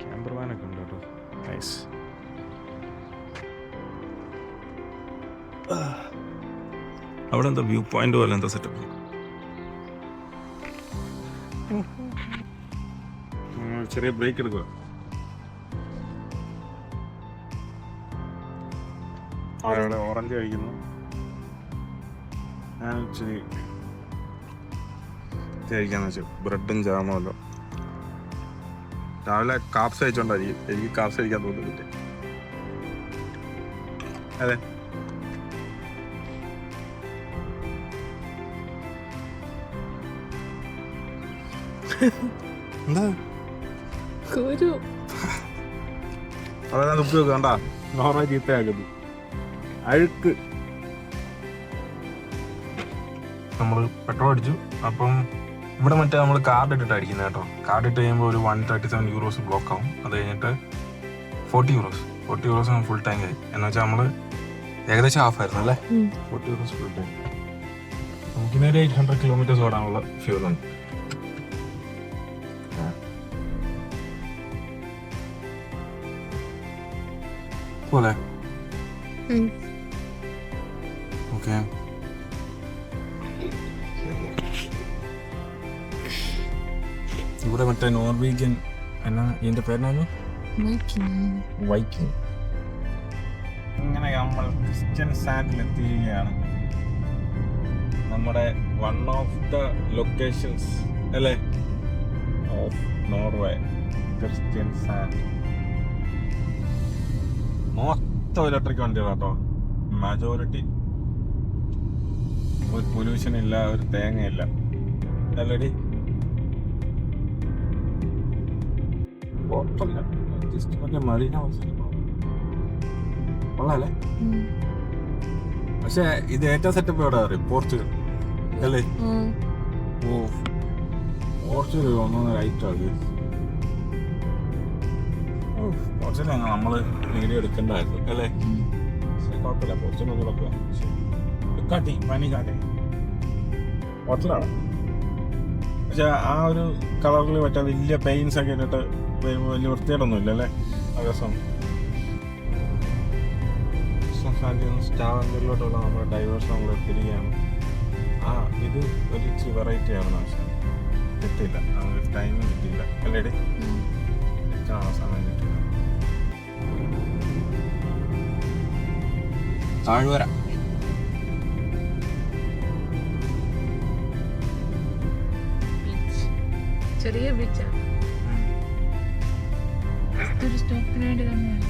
ക്യാമ്പർവാനൊക്കെ ഉണ്ട് കേട്ടോ. നൈസ്. അവിടെ എന്താ വ്യൂ പോയിന്റ് പോലെ എന്താ സെറ്റപ്പ്. ചെറിയ ബ്രേക്ക് എടുക്കുക. അവിടെ ഓറഞ്ച് കഴിക്കുന്നു. ഞാൻ ഇച്ചിരി കഴിക്കാന്ന് വെച്ചു, ബ്രെഡും ജാമല്ലോ. രാവിലെ കാപ്സ് കഴിച്ചോണ്ടായിരിക്കും എനിക്ക് കാപ്സ് കഴിക്കാൻ തോന്നുന്നില്ല. അതെ, എന്താ അതായത് ഉപ്പ് വെക്കണ്ട, നോർമൽ ചീത്തയാക്കുന്നു. അഴുക്ക്. നമ്മൾ പെട്രോൾ അടിച്ചു. അപ്പം ഇവിടെ മറ്റേ നമ്മൾ കാർഡ് ഇട്ടിട്ട് അടിക്കുന്നത് കേട്ടോ. കാർഡ് ഇട്ട് കഴിയുമ്പോൾ ഒരു 137 യൂറോസ് ബ്ലോക്ക് ആവും. അത് കഴിഞ്ഞിട്ട് 40 യൂറോസ് ഫുൾ ടാങ്ക് ആയി. എന്ന് വെച്ചാൽ നമ്മൾ ഏകദേശം ഹാഫ് ആയിരുന്നു അല്ലേ. 40 യൂറോസ് ഫുൾ ടാങ്ക്. നമുക്കിന്നൊരു 800 കിലോമീറ്റേഴ്സ് ഓടാനുള്ള ഫ്യൂലുണ്ട്. പോലെ ഓക്കെ. ഇവിടെ മറ്റേ നോർവീജിയൻ എന്നാ ഇതിന്റെ പേരെന്നാണ്, വൈക്കിംഗ്. ഇങ്ങനെ നമ്മൾ ക്രിസ്ത്യൻ സാൻഡിൽ എത്തിയിരിക്കുകയാണ്. നമ്മുടെ വൺ ഓഫ് ദ ലൊക്കേഷൻസ് അല്ലേ ഓഫ് നോർവേ, ക്രിസ്ത്യൻ സാൻഡ്. മൊത്തം ഇലക്ട്രിക് വണ്ടികളാട്ടോ. മജോറിറ്റി. ഒരു പൊല്യൂഷൻ ഇല്ല, ഒരു തേങ്ങയില്ല. അല്ലടി മറ്റേ മറീന കൊള്ളാല്ലേ. പക്ഷെ ഇത് ഏറ്റവും സെറ്റപ്പ് എവിടെ അറിയും? പോർച്ചുഗൽ അല്ലേ. ഓ, പോർച്ചുഗൽ ഒന്നൊന്നര ഐറ്റാണ്. പോർച്ചുഗൽ നമ്മള് വീഡിയോ എടുക്കണ്ടായിരുന്നു അല്ലേ. കുഴപ്പമില്ല, പോർച്ചുഗൽ ഒന്ന് കൊടുക്കുക. കാട്ടി പനി കാട്ടി ഹോട്ടലാണ്. പക്ഷെ ആ ഒരു കളറിൽ മറ്റേ വലിയ പെയിൻസ് ഒക്കെ ഇട്ടിട്ട് വലിയ വൃത്തിയായിട്ടൊന്നും ഇല്ല അല്ലേ. രസം. സ്റ്റാവെങ്കിലോട്ടുള്ള നമ്മുടെ ഡൈവേഴ്സ് നമ്മൾ എത്തിരിക്കുകയാണ്. ഇത് ഒരു ഇച്ചിരി വെറൈറ്റി ആണ്. പക്ഷേ കിട്ടിയില്ല, നമുക്ക് ടൈം കിട്ടിയില്ല അല്ലേടി. കാണാൻ സമയം കിട്ടില്ല. താഴ്വര. ചെറിയ ബീച്ചാണ്. ഒരു സ്റ്റോപ്പിന് വേണ്ടി തന്നെയാണ്.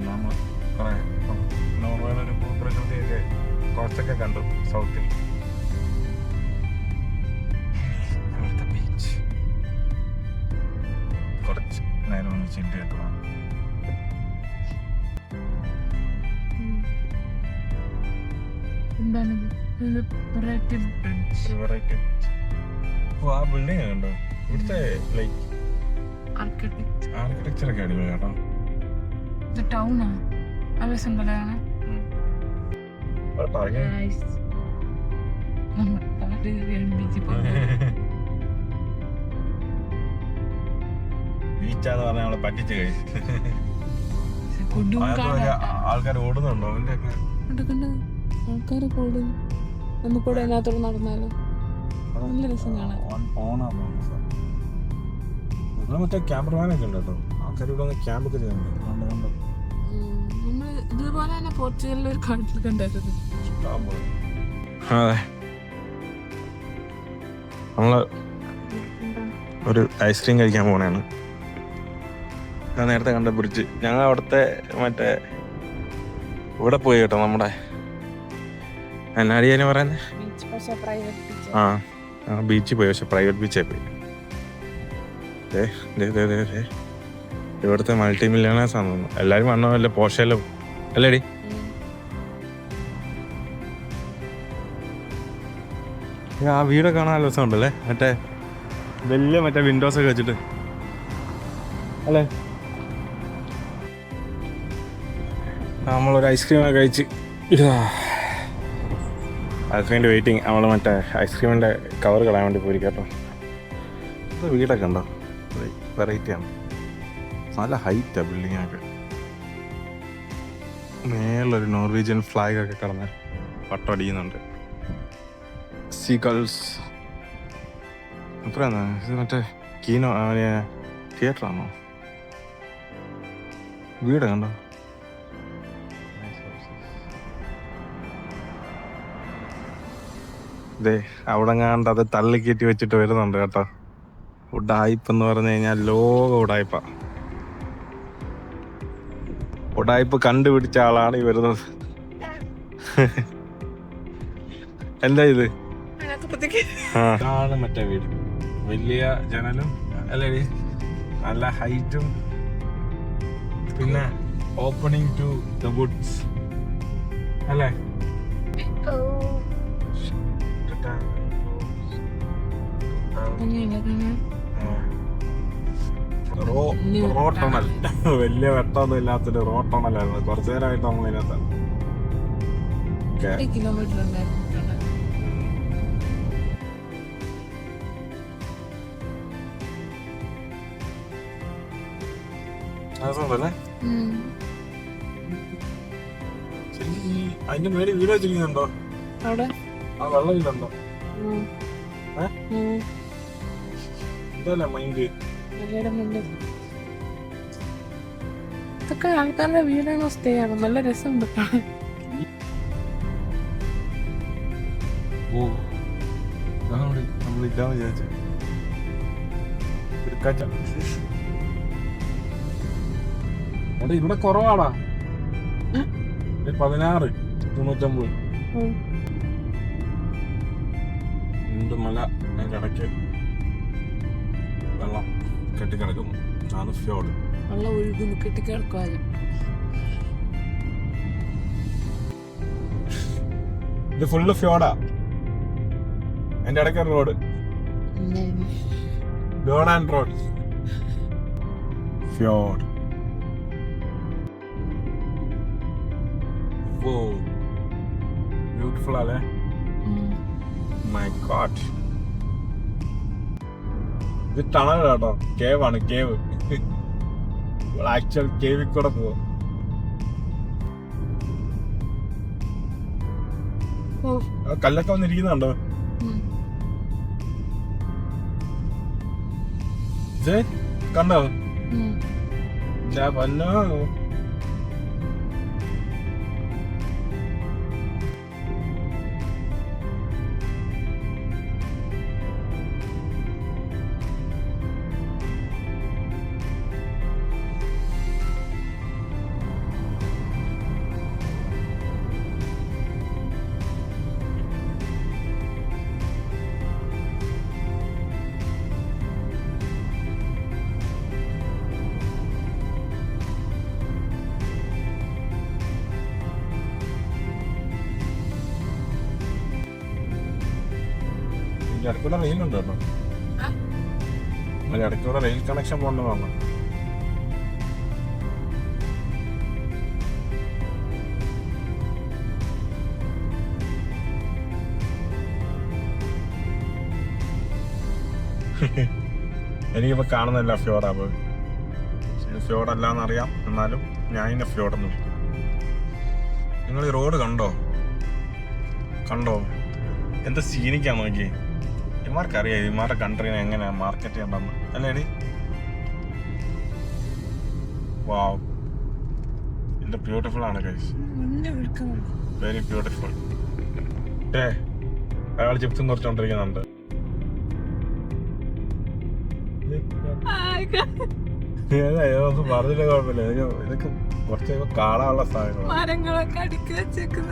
നമ്മൾ നോർവേയുടെ ഒരു പ്രകൃതിയൊക്കെ കുറച്ചൊക്കെ കണ്ടു സൗത്തിൽ. ഇവിടുത്തെ ബീച്ച് കുറച്ച് നേരം ഒന്ന് ചിന്ത കിട്ടുക. എന്താണിത്? ആ ബിൽഡിംഗ് കണ്ടോ? ഇവിടുത്തെ ലൈക്ക് ആർക്കിടെക്ചർ ഒക്കെ അടിപൊളി കേട്ടോ. ഇത് ടൗണാ? അവസരങ്ങളാണ്. ബീച്ചാന്ന് പറഞ്ഞ നമ്മളെ പറ്റിച്ച് കഴിച്ചു. ആൾക്കാർ ഓടുന്നുണ്ടോ? അവന്റെ ഒക്കെ ആൾക്കാർ കൂടും. നമുക്കിവിടെ അതിനകത്തോട് നടന്നാലോ? നല്ല രസം കാണാൻ. ഇവിടെ മറ്റേ ക്യാമറമാനൊക്കെ ഉണ്ട് കേട്ടോ. ആൾക്കാർ ഇവിടെ വന്ന് ക്യാമ്പൊക്കെ ചെയ്യുന്നുണ്ട്. നമ്മള് ഇതുപോലെ തന്നെ പോർച്ചുഗലിൽ ഒരു കാട്ടിൽ കണ്ടായിരുന്നു. അതെ, നമ്മള് ഒരു ഐസ്ക്രീം കഴിക്കാൻ പോണേണ്. ഞാൻ നേരത്തെ കണ്ട ബ്രിഡ്ജ്. ഞങ്ങൾ അവിടുത്തെ മറ്റേ ഇവിടെ പോയി കേട്ടോ, നമ്മുടെ എന്നാടിയാന് പറയുന്നത്. ആ ബീച്ചിൽ പോയി, പക്ഷെ പ്രൈവറ്റ് ബീച്ചായി പോയി. ഇവിടുത്തെ മൾട്ടി മില്യണേഴ്സ് ആണെന്ന് തോന്നുന്നു. എല്ലാവരും വന്നോ അല്ല പോഷയിലും അല്ലേടി. ആ വീടൊക്കെ കാണാൻ നല്ല രസമുണ്ടല്ലേ, മറ്റേ വലിയ മറ്റേ വിൻഡോസ് ഒക്കെ വെച്ചിട്ട് അല്ലേ. നമ്മളൊരു ഐസ്ക്രീമൊക്കെ കഴിച്ച് ഐസ്ക്രീമിൻ്റെ വെയിറ്റിംഗ്. നമ്മൾ മറ്റേ ഐസ്ക്രീമിൻ്റെ കവർ കളയാൻ വേണ്ടി പോയി കേട്ടോ. ഇത് വീടൊക്കെ ഉണ്ടോ? വെറൈറ്റിയാണ്, നല്ല ഹൈറ്റാണ് ബിൽഡിങ്ങൊക്കെ. മേലൊരു നോർവീജിയൻ ഫ്ലാഗ് ഒക്കെ കടന്ന് പട്ടടിയുന്നുണ്ട്. സീഗൾസ് അപ്പുറം ഇത് മറ്റേ കീനോ തിയേറ്ററാണോ? വീട് കണ്ടോ? ഇതേ അവിടെ കണ്ട് അത് തള്ളിക്കയറ്റി വെച്ചിട്ട് വരുന്നുണ്ട് കേട്ടോ. ഉഡായിപ്പ് എന്ന് പറഞ്ഞു കഴിഞ്ഞാൽ ലോക ഉഡായിപ്പ. ഉഡായിപ്പ് കണ്ടുപിടിച്ച ആളാണ് ഈ വരുന്നത്. എന്താ ഇത്? ഇതാണ് മറ്റേ വീട്. വലിയ ജനലും അല്ലേ, നല്ല ഹൈറ്റും, പിന്നെ ഓപ്പണിംഗ് ടു ദ വുഡ്സ് അല്ലേ. റോട്ടണൽ, വലിയ വെട്ടമൊന്നും ഇല്ലാത്തൊരു റോട്ടണലായിരുന്നു. കുറച്ചു നേരമായിട്ട് നമ്മൾ ഇതിനകത്താണ്. കിലോമീറ്റർ ഉണ്ടായിരുന്നു. അതിന്റെ മേലെ വീട് വെച്ചിരിക്കുന്നുണ്ടോ? അവിടെ ആ വെള്ളം വീടുണ്ടോ? എന്തല്ലേ മൈൻഡ്? ഇതൊക്കെ ആൾക്കാരുടെ വീടാണോ സ്റ്റേ ആണോ? നല്ല രസമുണ്ട്. ഓ നമ്മളില്ലാന്ന് വിചാരിച്ചു. എടാ ഇവിടെ കുറവാടാ, 16,990. ഉണ്ട് മല, അതിൻ്റെ ഇടയ്ക്ക് വെള്ളം കെട്ടിക്കിടക്കുന്നു. അതാണ് ഫ്യോർഡ്. വെള്ളം ഒഴുകുന്നു, കെട്ടിക്കിടക്കുവാനും. ഇത് ഫുള്ള് ഫ്യോർഡാ. അതിൻ്റെ ഇടയ്ക്ക് road, fjord and road. Fjord. Oh beautiful അല്ലേ? My God. ഇത് ടണൽ കേട്ടോ, കേവ് ആണ്. കേവ് ആക്ച്വൽ കേവിൽ കൂടെ പോവാ. കല്ലൊക്കെ വന്നിരിക്കുന്നുണ്ടോ? കണ്ടോ? പൊന്നോ, ഇടയ്ക്കൂടെ റെയിലുണ്ട് കേട്ടോ. ഇടയ്ക്കൂടെ റെയിൽ കണക്ഷൻ പോകണമെന്ന് പറഞ്ഞു. എനിക്കിപ്പോൾ കാണുന്നില്ല ഫ്യോർഡ്. അപ്പോൾ ഫ്യോർഡ് അല്ലാന്നറിയാം, എന്നാലും ഞാൻ ഇതിനെ ഫ്യോർഡെന്ന് വിളിക്കും. നിങ്ങൾ ഈ റോഡ് കണ്ടോ? എന്താ സീനിക്കാ നോക്കി. ഇമാർക്കറിയാം ഇമാരുടെ കൺട്രീനെ എങ്ങനെയാ മാർക്കറ്റ് ചെയ്യണ്ടെന്ന് അല്ലേടി? വാവ്, ഇത് ബ്യൂട്ടിഫുൾ ആണ് ഗൈസ്, വെരി ബ്യൂട്ടിഫുൾ. അയാൾ ചിപ്സും കുറച്ചോണ്ടിരിക്കുന്നുണ്ട്. ഒന്നും പറഞ്ഞില്ല, കുഴപ്പമില്ല. ഇതൊക്കെ കുറച്ച് കാണാനുള്ള സാധനങ്ങൾ. മരങ്ങളൊക്കെ അടുക്കി വെച്ചേക്കുന്ന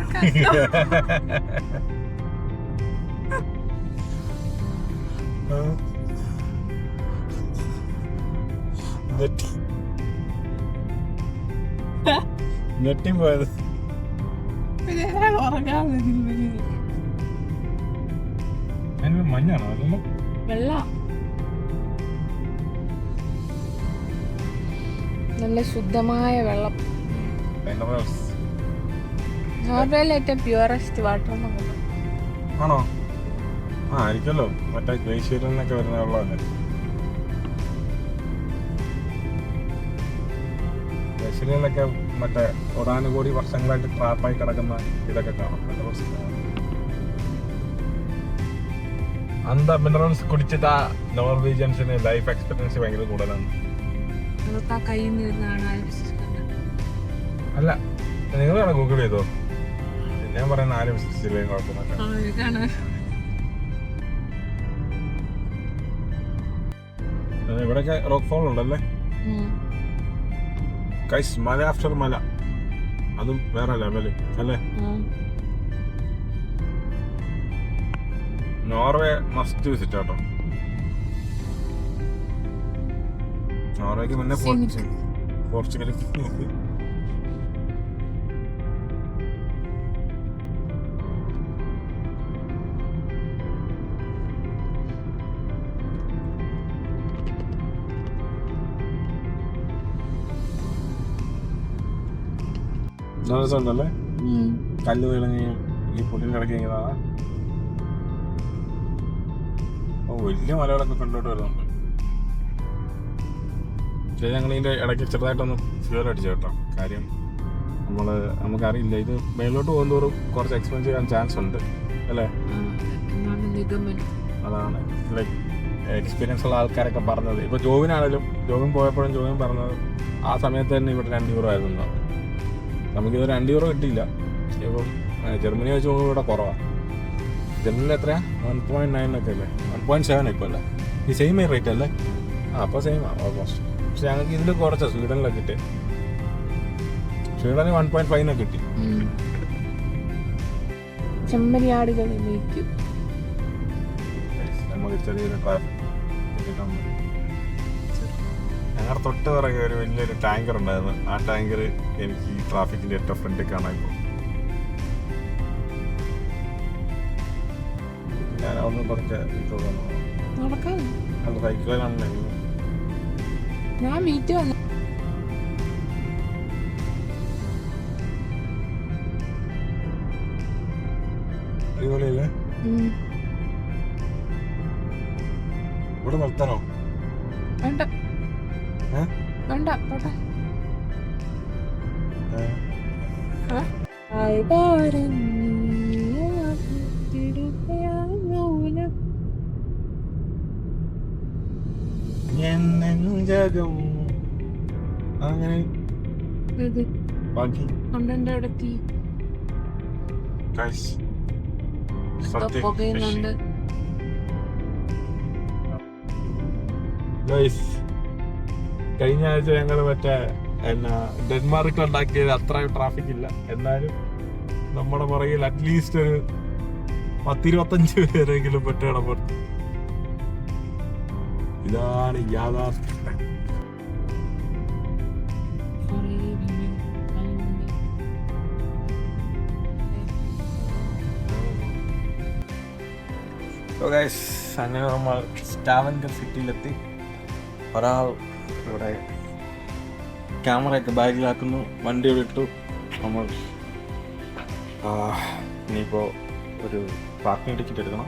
നെട്ടി പോയത്. മഞ്ഞാണോ അല്ലല്ലോ? വെള്ള നല്ല ശുദ്ധമായ വെള്ളം. നോർവേയിലെ ഏറ്റവും പ്യൂറസ്റ്റ് വാട്ടർ ആണോ? ആയിരിക്കല്ലോ, മറ്റേ ഗ്ലേഷ്യറിൽ നിന്നൊക്കെ വരുന്ന വെള്ളമല്ലേ. ഗ്ലേഷ്യറിലൊക്കെ മറ്റേ ഒടാനുകൂടി വർഷങ്ങളായിട്ട് ട്രാപ്പായി കിടക്കുന്ന ഇതൊക്കെ കാണാം. അന്താ മിനറൽസ് കുടിച്ചിട്ട് നോർവീജിയൻസിന് ലൈഫ് എക്സ്പെക്ടൻസി ഭയങ്കര കൂടുതലാണ്. അല്ല, നിങ്ങൾ വേണം ഗൂഗിൾ ചെയ്തോ. ഞാൻ പറയുന്ന ആരും വിശ്വസിച്ചില്ലേ, കുഴപ്പമില്ല. ഇവിടെയൊക്കെ റോക്ക് ഫോൾ ഉണ്ടല്ലേ ഗൈസ്, മല ആഫ്റ്റർ മല, അതും വേറെ ലെവല് അല്ലേ. നോർവേ മസ്റ്റ് വിസിറ്റ് കേട്ടോ. നോർവേക്ക് മുന്നേ പോർച്ചുഗൽ. ഉണ്ടല്ലേ, കല്ല് വീഴുകയും ഈ പുല്ലിൻ്റെ ഇടയ്ക്ക് ഇങ്ങനെ വലിയ മലകളൊക്കെ കണ്ടോട്ട് വരുന്നുണ്ട്. പക്ഷേ ഞങ്ങൾ ഇതിൻ്റെ ഇടയ്ക്ക് ചെറുതായിട്ടൊന്ന് ഫ്യൂൽ അടിച്ചു കേട്ടോ. കാര്യം നമുക്കറിയില്ല, ഇത് മേലോട്ട് പോകുന്നതോറും കുറച്ച് എക്സ്പെൻസ് ചെയ്യാൻ ചാൻസ് ഉണ്ട് അല്ലേ. അതാണ് ലൈക്ക് എക്സ്പീരിയൻസ് ഉള്ള ആൾക്കാരൊക്കെ പറഞ്ഞത്. ഇപ്പോൾ ജോവിനാണേലും, ജോവിൻ പോയപ്പോഴും ജോവിൻ പറഞ്ഞത് ആ സമയത്ത് തന്നെ ഇവിടെ €2 ആയിരുന്നു. നമുക്കിത് €2 കിട്ടിയില്ല. ഇപ്പം ജർമ്മനി വെച്ച് നോക്കുമ്പോൾ ഇവിടെ കുറവാണ്. ജർമ്മനിയിൽ എത്രയാണ്? 1.9 ഒക്കെ അല്ലേ, 1.7 ഇപ്പോൾ അല്ലേ. ഈ സെയിം റേറ്റ് അല്ലേ? അപ്പോൾ സെയിം ആണ് ഓൾമോസ്റ്റ്. പക്ഷെ ഞങ്ങൾക്ക് ഇതിൽ കുറച്ചാണ് സ്വീഡനിലൊക്കെ കിട്ടി. സ്വീഡനിൽ 1.5 കിട്ടി. ചെമ്മരിയാടുകളിലേക്ക് നമുക്ക് ചെറിയൊരു ട്രാഫിക്. ഞങ്ങളുടെ തൊട്ട് പിറകെ ഒരു വലിയൊരു ടാങ്കർ ഉണ്ടായിരുന്നു. ആ ടാങ്കർ എനിക്ക് ഈ ട്രാഫിക്കിന്റെ ഏറ്റവും ഫ്രണ്ടിൽ കാണാൻ ഇപ്പോൾ. ഞാൻ അവിടെ കുറച്ച് സൈക്കിളിലാണ്. ഞാൻ വീട്ടിൽ വന്നു. അടിപൊളിയല്ലേ? ഇവിടെ നിർത്താനോ? വേണ്ട വേണ്ട, പോട്ടെ. അങ്ങനെ ബാക്കി പുകയുന്നുണ്ട്. കഴിഞ്ഞ ആഴ്ച ഞങ്ങൾ മറ്റേ ഡെൻമാർക്കിൽ ഉണ്ടാക്കിയത് അത്ര ട്രാഫിക് ഇല്ല. എന്നാലും നമ്മുടെ പുറകിൽ അറ്റ്ലീസ്റ്റ് ഒരു 10-25 പേരെങ്കിലും പെട്ടിടപെട്ടു. ഇതാണ് യാഥാർത്ഥ്യം. So guys, അങ്ങനെ നമ്മൾ സ്റ്റാവൻഗർ സിറ്റിയിലെത്തി. ഒരാൾ ഇവിടെ ക്യാമറയൊക്കെ ബാഗിലാക്കുന്നു. വണ്ടി ഇട്ടു. നമ്മൾ ഇനിയിപ്പോൾ ഒരു പാർക്കിംഗ് ടിക്കറ്റ് എടുക്കണം.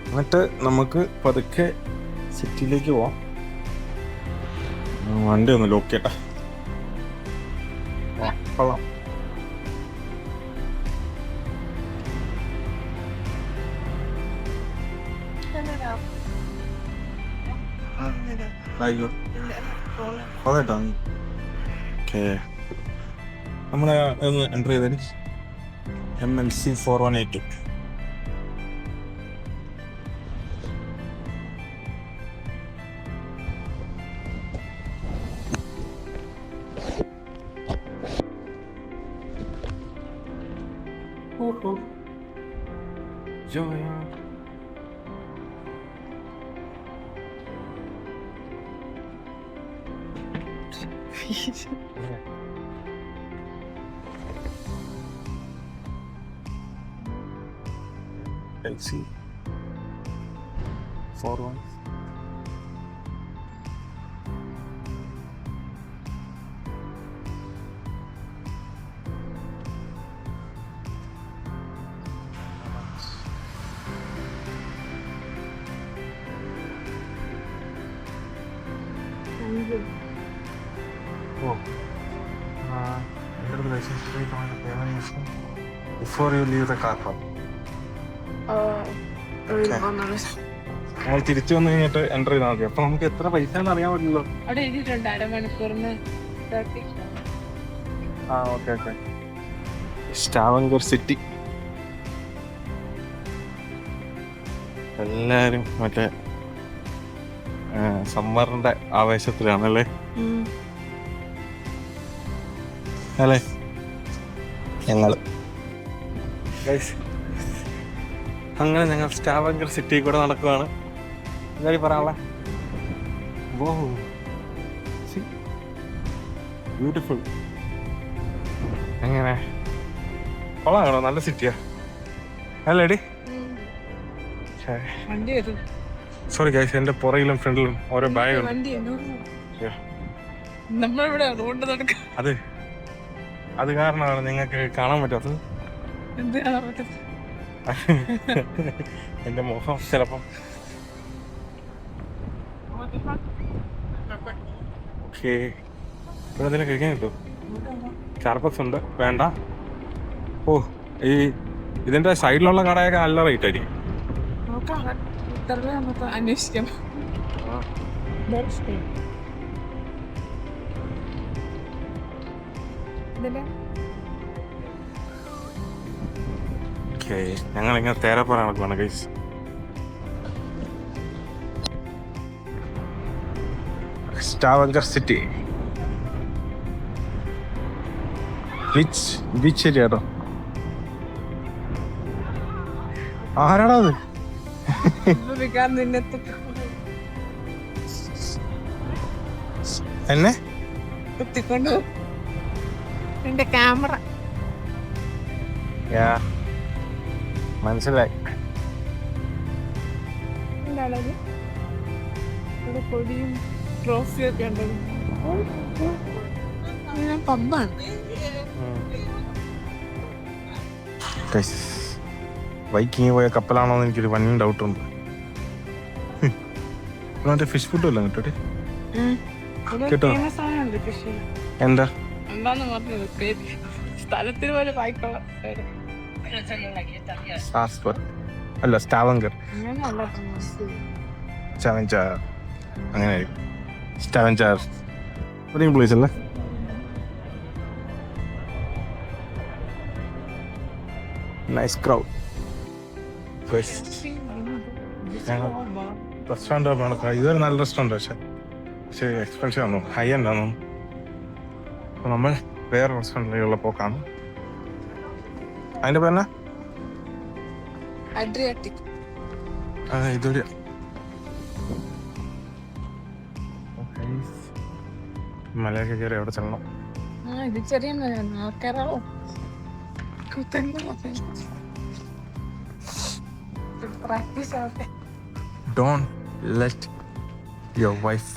എന്നിട്ട് നമുക്ക് പതുക്കെ സിറ്റിയിലേക്ക് പോവാം. വണ്ടി ഒന്ന് ലോക്ക് ചെയ്യട്ടെ. കൊള്ളാം. നമ്മളെ ഒന്ന് എൻ്റർ ചെയ്തത് MLC 4182. Joya. LC 41. Enter the license plate on the payment machine before you leave the car park. നമ്മൾ തിരിച്ചു വന്നു കഴിഞ്ഞിട്ട് എൻ്റർ ചെയ്താൽ മതി. അപ്പൊ നമുക്ക് എത്ര പൈസ എന്ന് അറിയാൻ പറ്റില്ലല്ലോ. അവിടെ എഴുതിയിട്ടുണ്ട് അരമണിക്കൂറിന് 30. ഓക്കെ. സ്റ്റാവൻഗർ സിറ്റി. എല്ലാരും മറ്റേ സമ്മറിന്റെ ആവേശത്തിലാണല്ലേ അല്ലേ ഞങ്ങള്. അങ്ങനെ ഞങ്ങൾ സ്റ്റാവൻഗർ സിറ്റി കൂടെ നടക്കുവാണ്. എന്തായാലും പറയാനുള്ള ബ്യൂട്ടിഫുൾ. എങ്ങനെ കൊള്ളാണോ? നല്ല സിറ്റിയാ അല്ലേടി? സോറി ഗൈസ്, എന്റെ പുറകിലും ഫ്രണ്ടിലും ഓരോ ബാഗുണ്ട്. അത് കാരണമാണ് നിങ്ങൾക്ക് കാണാൻ പറ്റാത്തത്. എന്റെ മുഖം ചിലപ്പം. ഓക്കെ, ഇവിടെ എന്തെങ്കിലും കഴിക്കാൻ കിട്ടും? സ്റ്റാർബക്സ് ഉണ്ട്. വേണ്ട. ഓ, ഈ ഇതിന്റെ സൈഡിലുള്ള കടയൊക്കെ നല്ല റേറ്റ് ആയിരിക്കും. അന്വേഷിക്കാം. ഞങ്ങളിങ്ങനെ തേരപ്പറ നടക്കുവാണ് ഗൈസ്. സ്റ്റാവൻഗർ സിറ്റി ബീച്ച് ഏരിയ കേട്ടോ. ആരാടാ അത്? എന്നെ കുത്തിക്കൊണ്ട് എന്റെ ക്യാമറ. മനസ്സിലായി. എന്താണത്? ഇവിടെ പൊടിയും ട്രോഫിയൊക്കെ ഉണ്ടത്. പബ്ബാണ്. വൈക്കിങ് പോയ കപ്പലാണോ എന്ന് എനിക്കൊരു വൻ ഡൗട്ടുണ്ട്. മറ്റേ ഫിഷ് ഫുഡ് വല്ലതും കിട്ടോ? കേട്ടോ എന്താ എന്താന്ന് പറഞ്ഞത്? സ്ഥലത്തിന് പോലെ വായിക്കോളാം. അല്ല, സ്റ്റാവൻഗർ അങ്ങനെ സ്റ്റാവൻചാർ പ്ലേസ് അല്ലേ? Nice crowd. റെസ്റ്റോറൻറ്റ് നടക്കാം. ഇതൊരു നല്ല റെസ്റ്റോറൻറ്റ് പക്ഷേ എക്സ്പെൻസീവ് ആണോ, ഹൈ എൻഡ് ആണോ. അപ്പോൾ നമ്മൾ വേറെ റെസ്റ്റോറൻറ്റിലുള്ള പോക്കാണ്. അതിൻ്റെ പേരെന്നാ? അഡ്രിയാറ്റിക്. അതെ, ഇതൊരു മലയൊക്കെ കയറി അവിടെ ചെല്ലണം. ഇത് ചെറിയ ആൾക്കാരാണോ? പ്രാക്ടീസ് ആവട്ടെ. Don't let your wife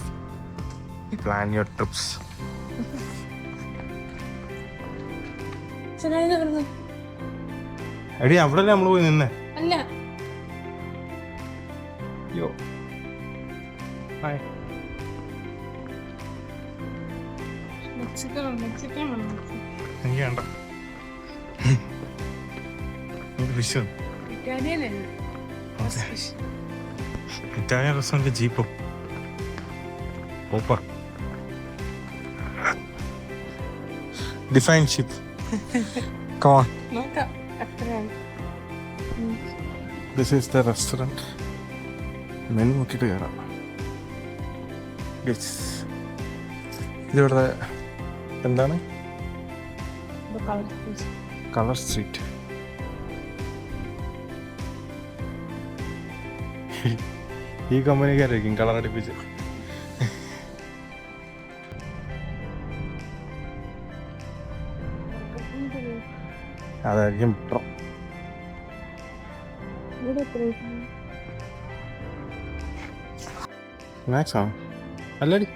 plan your trips. ശരിയായത് പറഞ്ഞു. എടി അവിടെ നമ്മൾ പോയി നിന്നേ. അല്ല യോ ഹായ്. മെക്സിക്കോ എനിക്ക് വേണ്ട. വിഷു ഇറ്റാലിയനല്ലേ? ഇറ്റാലിയൻ റെസ്റ്റോറൻറ്റ് ജീപ്പോ ഓപ്പർ ഡിഫൈൻ ഷിപ്പ്. Come on. നോക്കാം എത്രയാണ്. This is the restaurant. Menu നോക്കിയിട്ട് കയറാം. ഇതിവിടെ എന്താണ്? Colour street. ഈ കമ്പനിക്കാരായിരിക്കും കളർ അടിപ്പിച്ച്. അതായിരിക്കും ബെറ്റർ. മാക്സ് ആണോ? അല്ലടി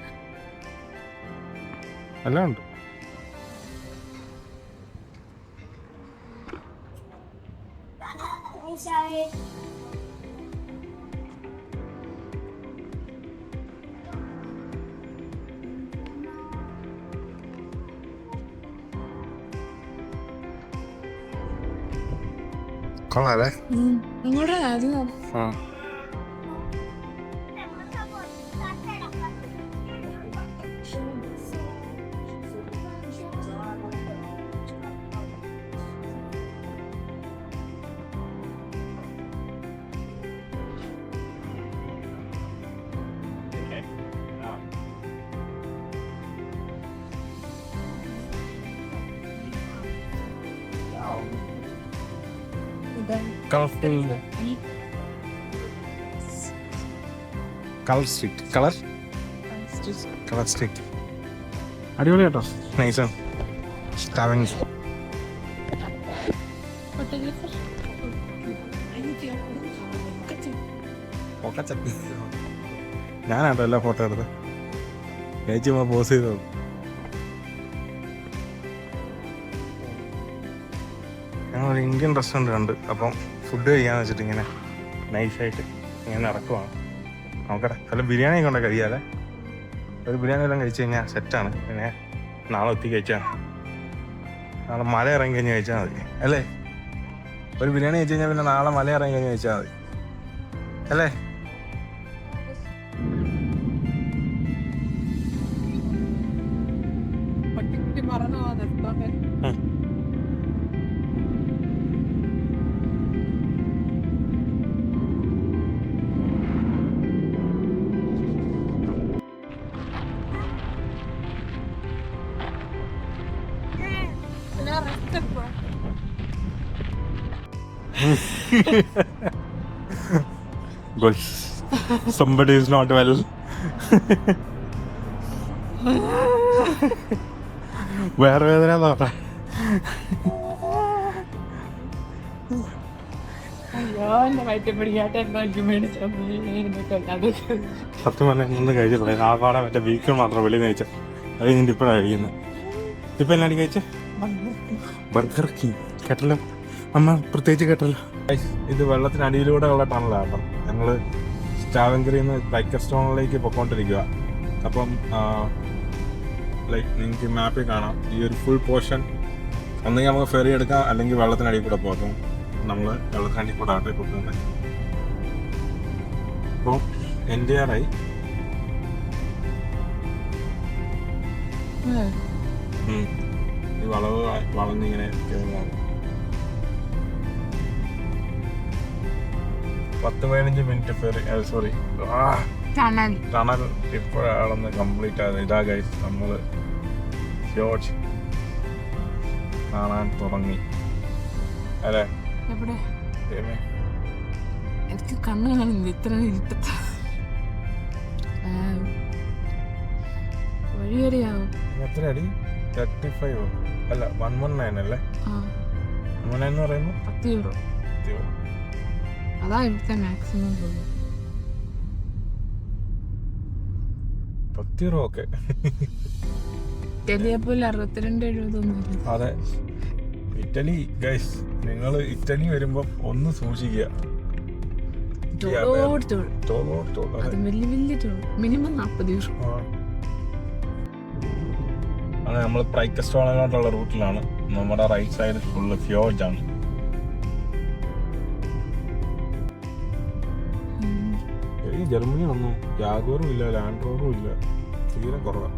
എല്ലാം ഉണ്ട്. കൊള്ളാല്ലേ? നിങ്ങളുടെ അത് ആ colourful colour street. Colour street അടിപൊളി കേട്ടോ. നൈസാണ്. സ്റ്റാവിങ് ഞാനാട്ടോ എല്ലാ ഫോട്ടോ എടുത്ത് ചേച്ചി പോസ് ചെയ്തത്. ഞങ്ങളൊരു ഇന്ത്യൻ റെസ്റ്റോറൻറ്റ് കണ്ട്. അപ്പം ഫുഡ് കഴിക്കാന്ന് വെച്ചിട്ട് ഇങ്ങനെ നൈസായിട്ട് ഇങ്ങനെ നടക്കുവാണ്. നോക്കട്ടെ, അല്ല ബിരിയാണി ഒക്കെ ഉണ്ടാക്കി കഴിയാതെ. ഒരു ബിരിയാണി എല്ലാം കഴിച്ച് കഴിഞ്ഞാൽ സെറ്റാണ്. പിന്നെ നാളെ ഒത്തി കഴിച്ചാൽ നാളെ മല ഇറങ്ങി കഴിഞ്ഞ് കഴിച്ചാൽ മതി അല്ലേ? ഒരു ബിരിയാണി കഴിച്ച് കഴിഞ്ഞാൽ പിന്നെ നാളെ മല ഇറങ്ങി കഴിഞ്ഞ് കഴിച്ചാൽ മതി അല്ലേ? മറന്നു Somebody is not well. വേറെ വേദന നോക്കാം. സത്യം പറഞ്ഞാൽ ഒന്നും കഴിച്ചിട്ടില്ല. ആ പാടെ മറ്റേ വീക്കിൽ മാത്രം വെളി കഴിച്ച. അത് കഴിഞ്ഞിട്ട് ഇപ്പോഴാണ് കഴിക്കുന്നത്. ഇപ്പം എന്നാടി കഴിച്ച? ബർഗർ കിങ് കേട്ടല്ലോ അമ്മ, പ്രത്യേകിച്ച് കേട്ടല്ലോ. ഇത് വെള്ളത്തിനടിയിലൂടെ ഉള്ള ടണലാണ്. ഞങ്ങൾ സ്റ്റാവൻഗറിയിൽ നിന്ന് ബൈക്കർ സ്റ്റോണിലേക്ക് പൊക്കോണ്ടിരിക്കുക. അപ്പം ലൈക്ക് നിങ്ങൾക്ക് മാപ്പിൽ കാണാം ഈ ഒരു ഫുൾ പോർഷൻ. ഒന്നെങ്കിൽ നമുക്ക് ഫെറി എടുക്കാം, അല്ലെങ്കിൽ വെള്ളത്തിനടിയിൽ കൂടെ പോകാം. നമ്മൾ വെള്ളത്തിനടിയിൽ കൂടെ ആട്ടെ പോകുന്നത്. അപ്പോൾ NDR ആയി. ഈ വളഞ്ഞിങ്ങനെ 10-15 മിനിറ്റ് ഫെറി സോറി ടണൽ ഇപ്പോഴാണെന്ന് കംപ്ലീറ്റ് ആയത്. ഇതാ ഗൈസ്, നമ്മൾ ജോർജ് കാണാൻ തുടങ്ങി അല്ലേ? എനിക്ക് കണ്ണ് കാണുന്നില്ല ഇത്ര ഇരുട്ടത്ത. വഴി വരെയാവും. എത്ര അടി? 35 അല്ല 119 അല്ലേ? 119 എന്ന് പറയുമ്പോൾ 10 euro. അതാ ഇവിടുത്തെ മാക്സിമം തോന്നുന്നു. 10 രൂപ ഒക്കെ. ഇറ്റലിയെ പോലെ 62-70 ഒന്നുമില്ല. അതെ, ഇറ്റലി ഗൈസ്, നിങ്ങൾ ഇറ്റലി വരുമ്പോ ഒന്ന് സൂക്ഷിക്കുക. അത് വലിയ വലിയ മിനിമം 40 യൂറോ. അത് നമ്മൾ പ്രൈക്കസ്റ്റോളോട്ടുള്ള റൂട്ടിലാണ്. നമ്മുടെ റൈറ്റ് സൈഡ് ഫുള്ള് ഫ്യോർഡ്സ് ആണ്. ഈ ജർമ്മനിയിലൊന്നും ജാഗോറും ഇല്ല, ലാൻഡ് റോവറും ഇല്ല, തീരെ കുറവാണ്.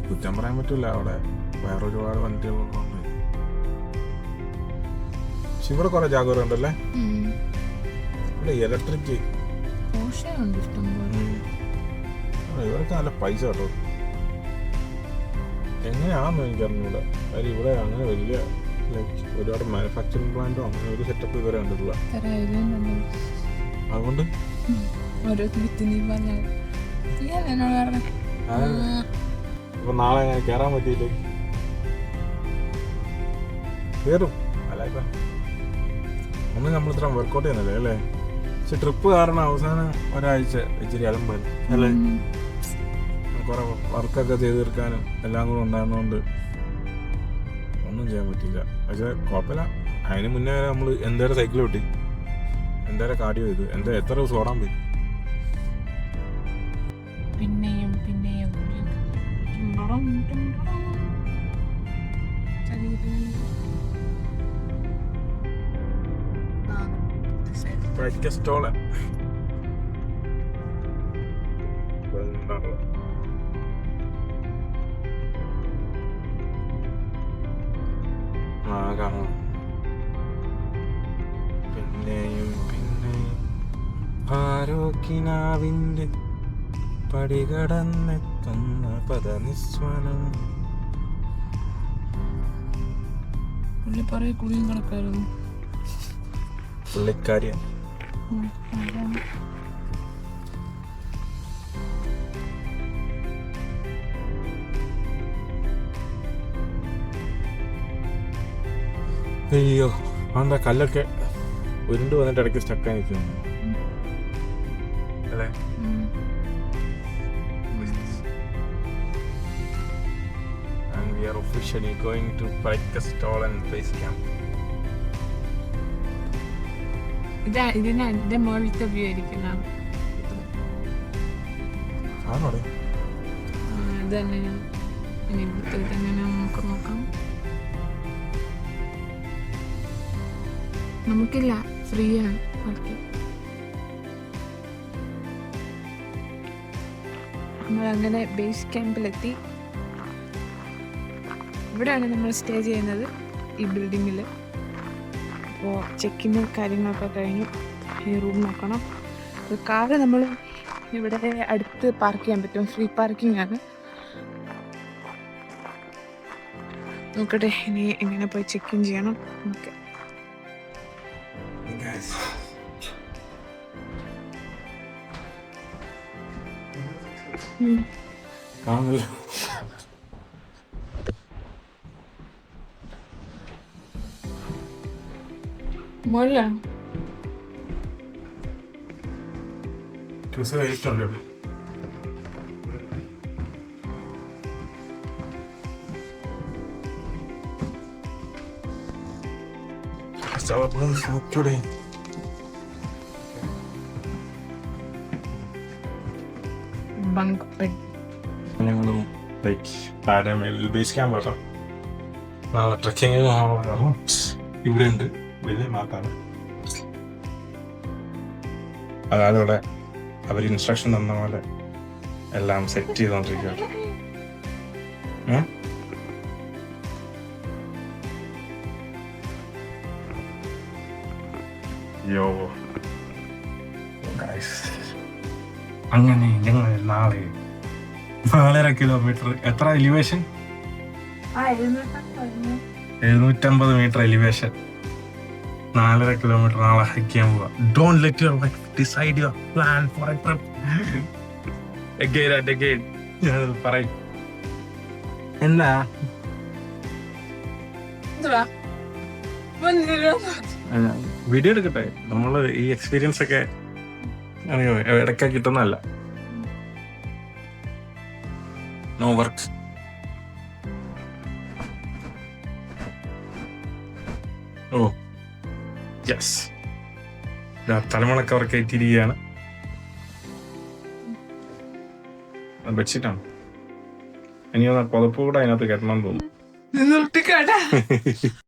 കുറ്റം പറയാൻ പറ്റില്ല, അവിടെ വേറെ ഒരുപാട് വണ്ടികളുണ്ട്. പക്ഷെ ഇവിടെ കുറെ ജാഗോർ ഉണ്ടല്ലേ. ഇവിടെ ഇലക്ട്രിക് ഇവർക്ക് നല്ല പൈസ കേട്ടോ. എങ്ങനെയാണെന്ന് എനിക്കറിഞ്ഞൂടെ. കാര്യം ഇവിടെ അങ്ങനെ വലിയ ഒരുപാട് മാനുഫാക്ചറിങ് പ്ലാന്റോ അങ്ങനെ ഒരു സെറ്റപ്പ് ഇതുവരെ കണ്ടിട്ടില്ല. അതുകൊണ്ട് അപ്പൊ നാളെ അങ്ങനെ കയറാൻ പറ്റിയില്ലേ? കയറും അല്ല, ഒന്ന് നമ്മൾ ഇത്ര വർക്കൗട്ട് ചെയ്യുന്നല്ലേ അല്ലേ. പക്ഷെ ട്രിപ്പ് കാരണം അവസാനം ഒരാഴ്ച ഇച്ചിരി അലമ്പായി അല്ലേ. കുറെ വർക്കൊക്കെ ചെയ്ത് തീർക്കാനും എല്ലാം കൂടെ ഉണ്ടായിരുന്നോണ്ട് ഒന്നും ചെയ്യാൻ പറ്റില്ല. പക്ഷെ കുഴപ്പമില്ല. അതിന് മുന്നേ വരെ നമ്മൾ എന്തേരം സൈക്കിൾ കിട്ടി, എന്തേരം കാർഡിയോ ചെയ്തു, എത്ര ദിവസം ഓടാൻ പോയി. പിന്നെയും പ്രൈക്കസ്റ്റോള പിന്നെയും ആരോഗ്യനാവിന്റെ പടികടന്നെത്തുന്ന പദനിസ്വനം. കുളിയും കണക്കായിരുന്നു പുള്ളിക്കാരിയാണ്. അയ്യോ, എന്താ കല്ലൊക്കെ ഉരുണ്ട് വന്നിട്ട് ഇടയ്ക്ക് സ്റ്റക്കായി നിൽക്കുന്നു അല്ലേ. And we are officially going to Preikestolen base camp. ഇതിന്റെ മുകളിലത്തെ വ്യൂ ആയിരിക്കും. ആണോടെ ഇത് തന്നെ ഇതെങ്ങനെ നമുക്ക് നോക്കാം. നമുക്കില്ല, ഫ്രീ ആണ്. നമ്മളങ്ങനെ ബേസ് ക്യാമ്പിലെത്തി. ഇവിടെയാണ് നമ്മൾ സ്റ്റേ ചെയ്യുന്നത്, ഈ ബിൽഡിങ്ങിൽ. അപ്പോൾ ചെക്കിങ് കാര്യങ്ങളൊക്കെ കഴിഞ്ഞു. ഈ റൂം നോക്കണം. കാറ് നമ്മൾ ഇവിടെ അടുത്ത് പാർക്ക് ചെയ്യാൻ പറ്റും, ഫ്രീ പാർക്കിംഗ് ആണ്. നോക്കട്ടെ ഇനി എങ്ങനെ പോയി ചെക്കിങ് ചെയ്യണം. ഓക്കെ, കാണുന്നില്ല. മുകളിലാണ് ഇഷ്ടമല്ലോ. Bunk bed. ഞങ്ങളും ബേസ് ക്യാമ്പ് കേട്ടോ. ട്രക്കിങ് ഇവിടെ ഉണ്ട്, വലിയ മാർക്കാണ്. അതായത് ഇവിടെ അവർ ഇൻസ്ട്രക്ഷൻ തന്ന പോലെ എല്ലാം സെറ്റ് ചെയ്തോണ്ടിരിക്കുകയാണ്. യോ അങ്ങനെ ഞങ്ങൾ നാളെ 4.5 കിലോമീറ്റർ, എത്ര എലിവേഷൻ? 750 മീറ്റർ എലിവേഷൻ, 4.5 കിലോമീറ്റർ നാളെ ഹൈക്ക് ചെയ്യാൻ പോവാ. Don't let your wife decide your plan for A trip. Again and again ഞാൻ പറയും. എന്താ വീഡിയോ എടുക്കട്ടെ, നമ്മള് ഈ എക്സ്പീരിയൻസ് ഒക്കെ അറിയോ ഇടയ്ക്ക് കിട്ടുന്നതല്ല. No work. ഓ യെസ്, തലമുളക്ക് അവർ കയറ്റിയിരിക്കുകയാണ്. ബെഡ്ഷീറ്റാണ്. ഇനി ഒന്ന് പുതപ്പ് കൂടെ അതിനകത്ത് കെട്ടണം തോന്നുന്നു.